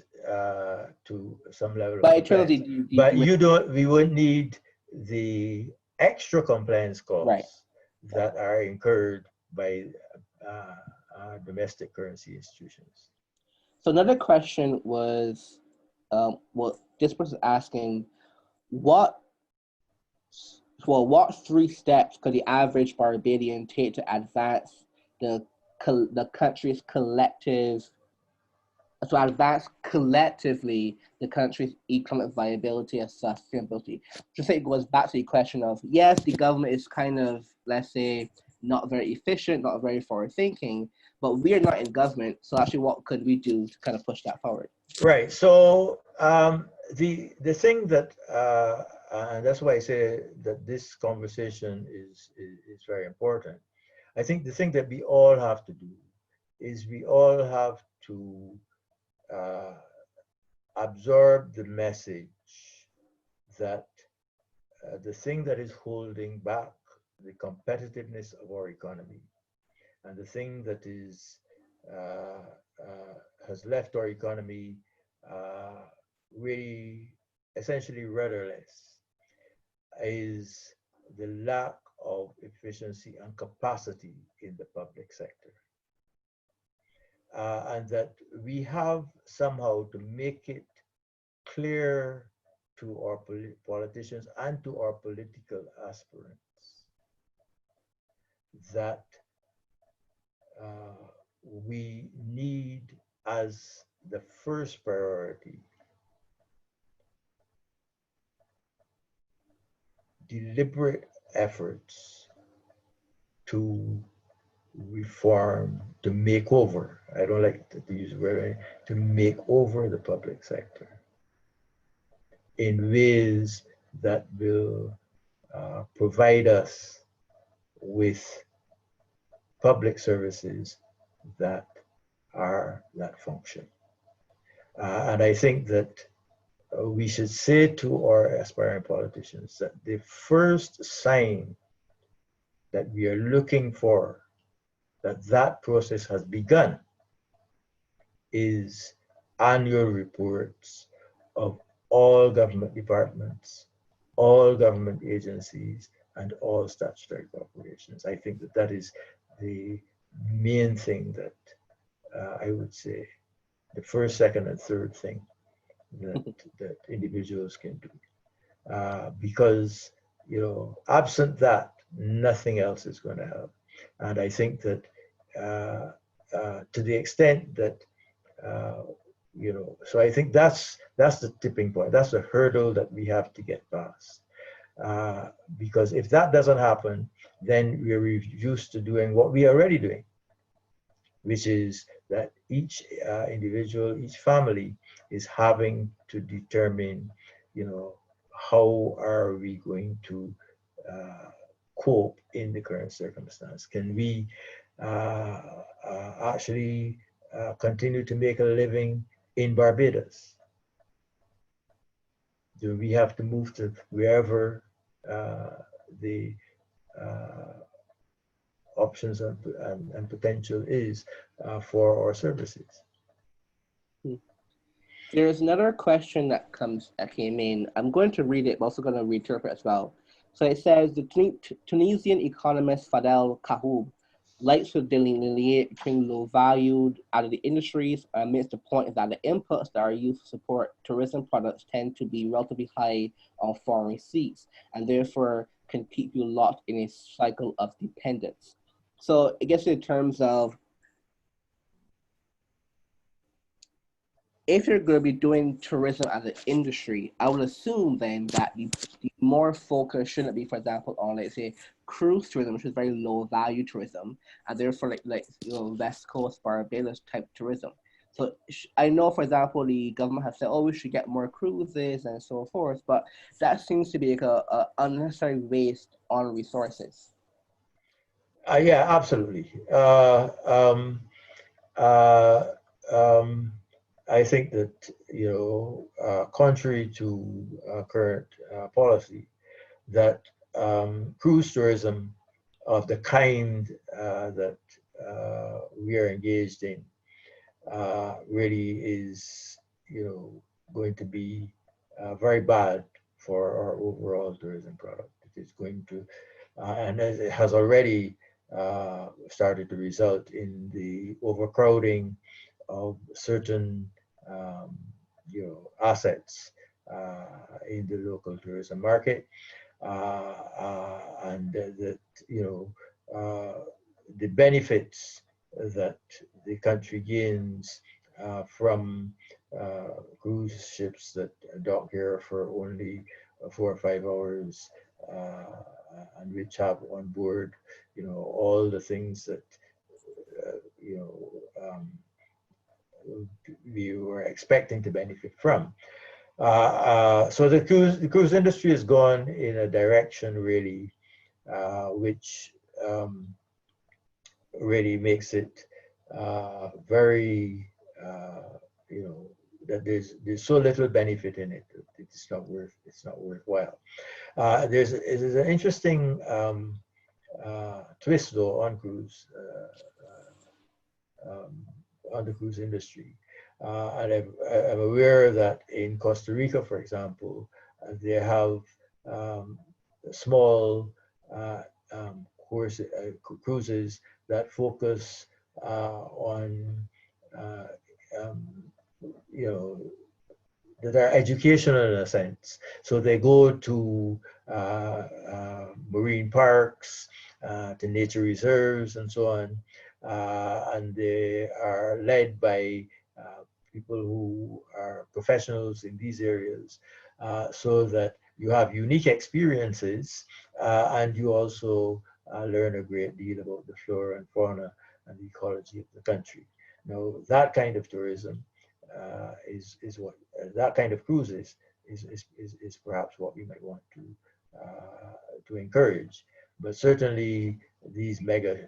to some level of compliance. But we wouldn't need the extra compliance costs that are incurred by domestic currency institutions. So another question was, this person asking, what 3 steps could the average Barbadian take to advance the country's collectively the country's economic viability and sustainability? Just say it goes back to the question of, yes, the government is kind of, let's say, not very efficient, not very forward thinking, but we are not in government. So actually, what could we do to kind of push that forward? Right. So the thing that, and that's why I say that this conversation is very important. I think the thing that we all have to do is we all have to absorb the message that the thing that is holding back the competitiveness of our economy and the thing that is has left our economy really essentially rudderless is the lack of efficiency and capacity in the public sector. And that we have somehow to make it clear to our politicians and to our political aspirants that we need as the first priority deliberate efforts to reform, to make over, I don't like to use the word, to make over the public sector in ways that will provide us with public services that function. And I think that we should say to our aspiring politicians that the first sign that we are looking for that that process has begun is annual reports of all government departments, all government agencies, and all statutory corporations. I think that that is the main thing that I would say, the first, second, and third thing that individuals can do. Because, absent that, nothing else is going to help. And I think that to the extent that, so I think that's the tipping point. That's the hurdle that we have to get past. Because if that doesn't happen, then we're reduced to doing what we are already doing, which is that each individual, each family is having to determine, how are we going to cope in the current circumstance? Can we actually continue to make a living in Barbados? Do we have to move to wherever the options and potential is for our services? There's another question that came in. I'm going to read it, but also going to reinterpret as well. So it says the Tunisian economist Fadel Kahoub likes to delineate between low-valued added industries and makes the point that the inputs that are used to support tourism products tend to be relatively high on foreign receipts and therefore can keep you locked in a cycle of dependence. So I guess in terms of if you're going to be doing tourism as an industry, I would assume then that the more focus shouldn't be, for example, on, let's say, cruise tourism, which is very low value tourism, and therefore like West Coast Barbados type tourism. So I know, for example, the government has said, oh, we should get more cruises and so forth, but that seems to be like a unnecessary waste on resources. Yeah, absolutely. I think that, contrary to current policy, that cruise tourism of the kind that we are engaged in really is, going to be very bad for our overall tourism product. It is going to, and it has already started to result in the overcrowding of certain assets in the local tourism market, and that the benefits that the country gains from cruise ships that dock here for only 4 or 5 hours, and which have on board all the things that we were expecting to benefit from. So the cruise industry has gone in a direction really which really makes it very that there's so little benefit in it that it's not worthwhile. There's an interesting twist though on cruise on the cruise industry. And I'm aware that in Costa Rica, for example, they have small cruises that focus on, that are educational in a sense. So they go to marine parks, to nature reserves, and so on. And they are led by people who are professionals in these areas, so that you have unique experiences, and you also learn a great deal about the flora and fauna and the ecology of the country. Now, that kind of tourism is what that kind of cruises is perhaps what we might want to encourage. But certainly these mega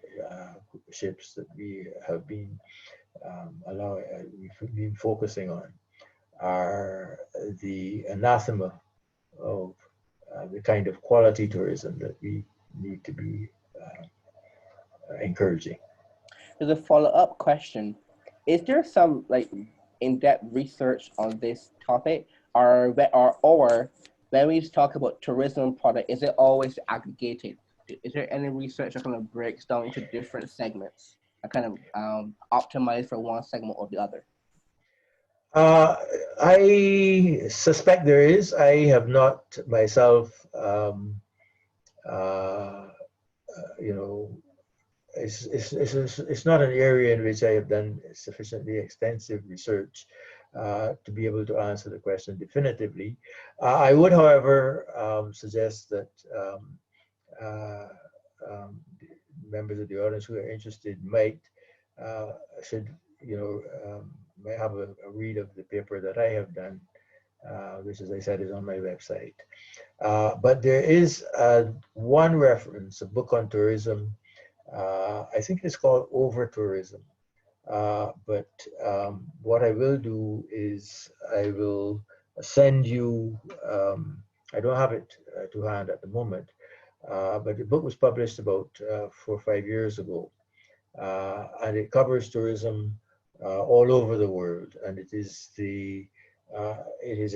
ships that we have been we've been focusing on are the anathema of the kind of quality tourism that we need to be encouraging. There's a follow-up question. Is there some like in-depth research on this topic, or when we talk about tourism product, is it always aggregated? Is there any research that kind of breaks down into different segments and kind of optimize for one segment or the other? I suspect there is. I have not myself, you know, it's not an area in which I have done sufficiently extensive research to be able to answer the question definitively. I would, however, suggest that uh, members of the audience who are interested might should, you know, may have a read of the paper that I have done, which, as I said, is on my website. But there is one reference, a book on tourism. I think it's called Over Tourism. But what I will do is I will send you, I don't have it to hand at the moment, but the book was published about 4 or 5 years ago. And it covers tourism all over the world. And it is in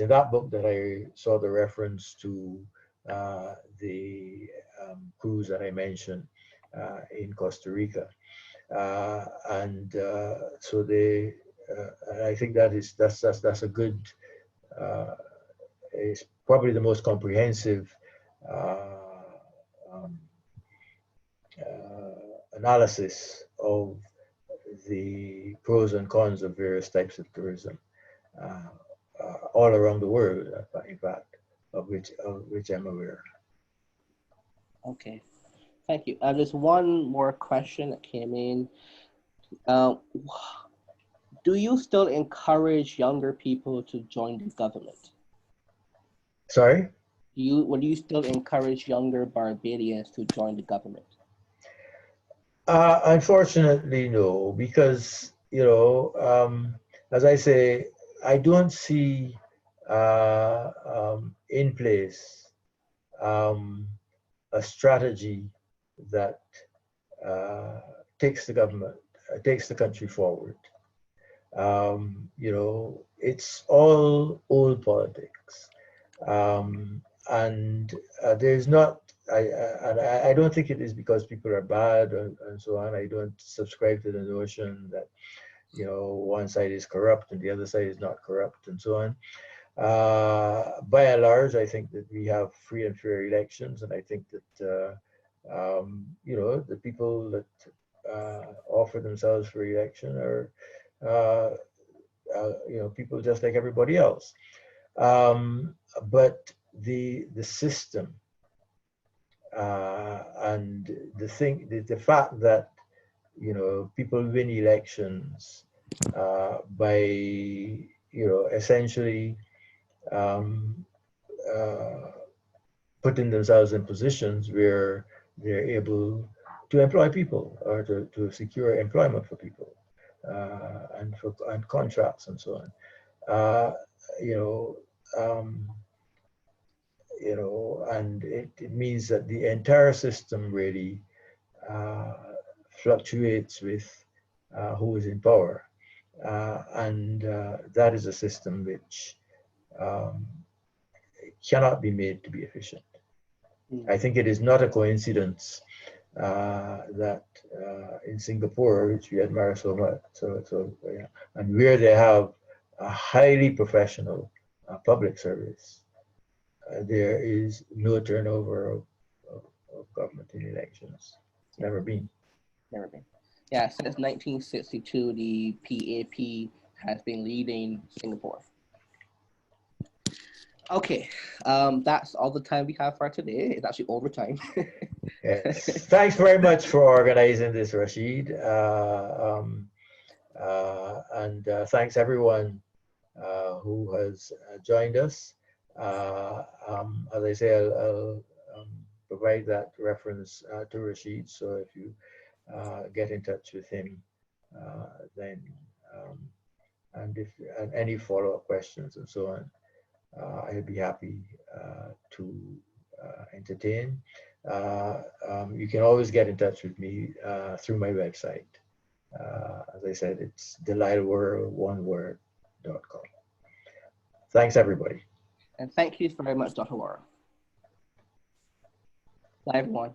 that book that I saw the reference to the cruise that I mentioned in Costa Rica. So I think that's a good, it's probably the most comprehensive um, analysis of the pros and cons of various types of tourism all around the world, in fact, of which I'm aware. Okay, thank you. There's one more question that came in. Uh, do you still encourage younger people to join the government? Sorry? Would you still encourage younger Barbadians to join the government? Unfortunately, no, because, you know, as I say, I don't see in place a strategy that takes the country forward. You know, it's all old politics, and there's not. I don't think it is because people are bad and so on. I don't subscribe to the notion that, you know, one side is corrupt and the other side is not corrupt and so on. By and large, I think that we have free and fair elections, and I think that you know, the people that offer themselves for election are you know, people just like everybody else. But the system and the fact that, you know, people win elections by, you know, essentially putting themselves in positions where they're able to employ people or to secure employment for people and contracts and so on. You know, you know, and it means that the entire system really fluctuates with who is in power. And that is a system which cannot be made to be efficient. I think it is not a coincidence that in Singapore, which we admire so much, yeah, and where they have a highly professional public service, there is no turnover of government in elections. It's never been. Never been. Yeah, since 1962, the PAP has been leading Singapore. Okay, that's all the time we have for today. It's actually overtime. Yes. Thanks very much for organizing this, Rasheed. Thanks everyone who has joined us. As I say, I'll provide that reference to Rasheed. So if you get in touch with him, then and any follow-up questions and so on, I'd be happy to entertain. You can always get in touch with me through my website. As I said, it's DeLisle Worrell, one word.com. Thanks, everybody. And thank you very much, Dr. Worrell. Bye, everyone.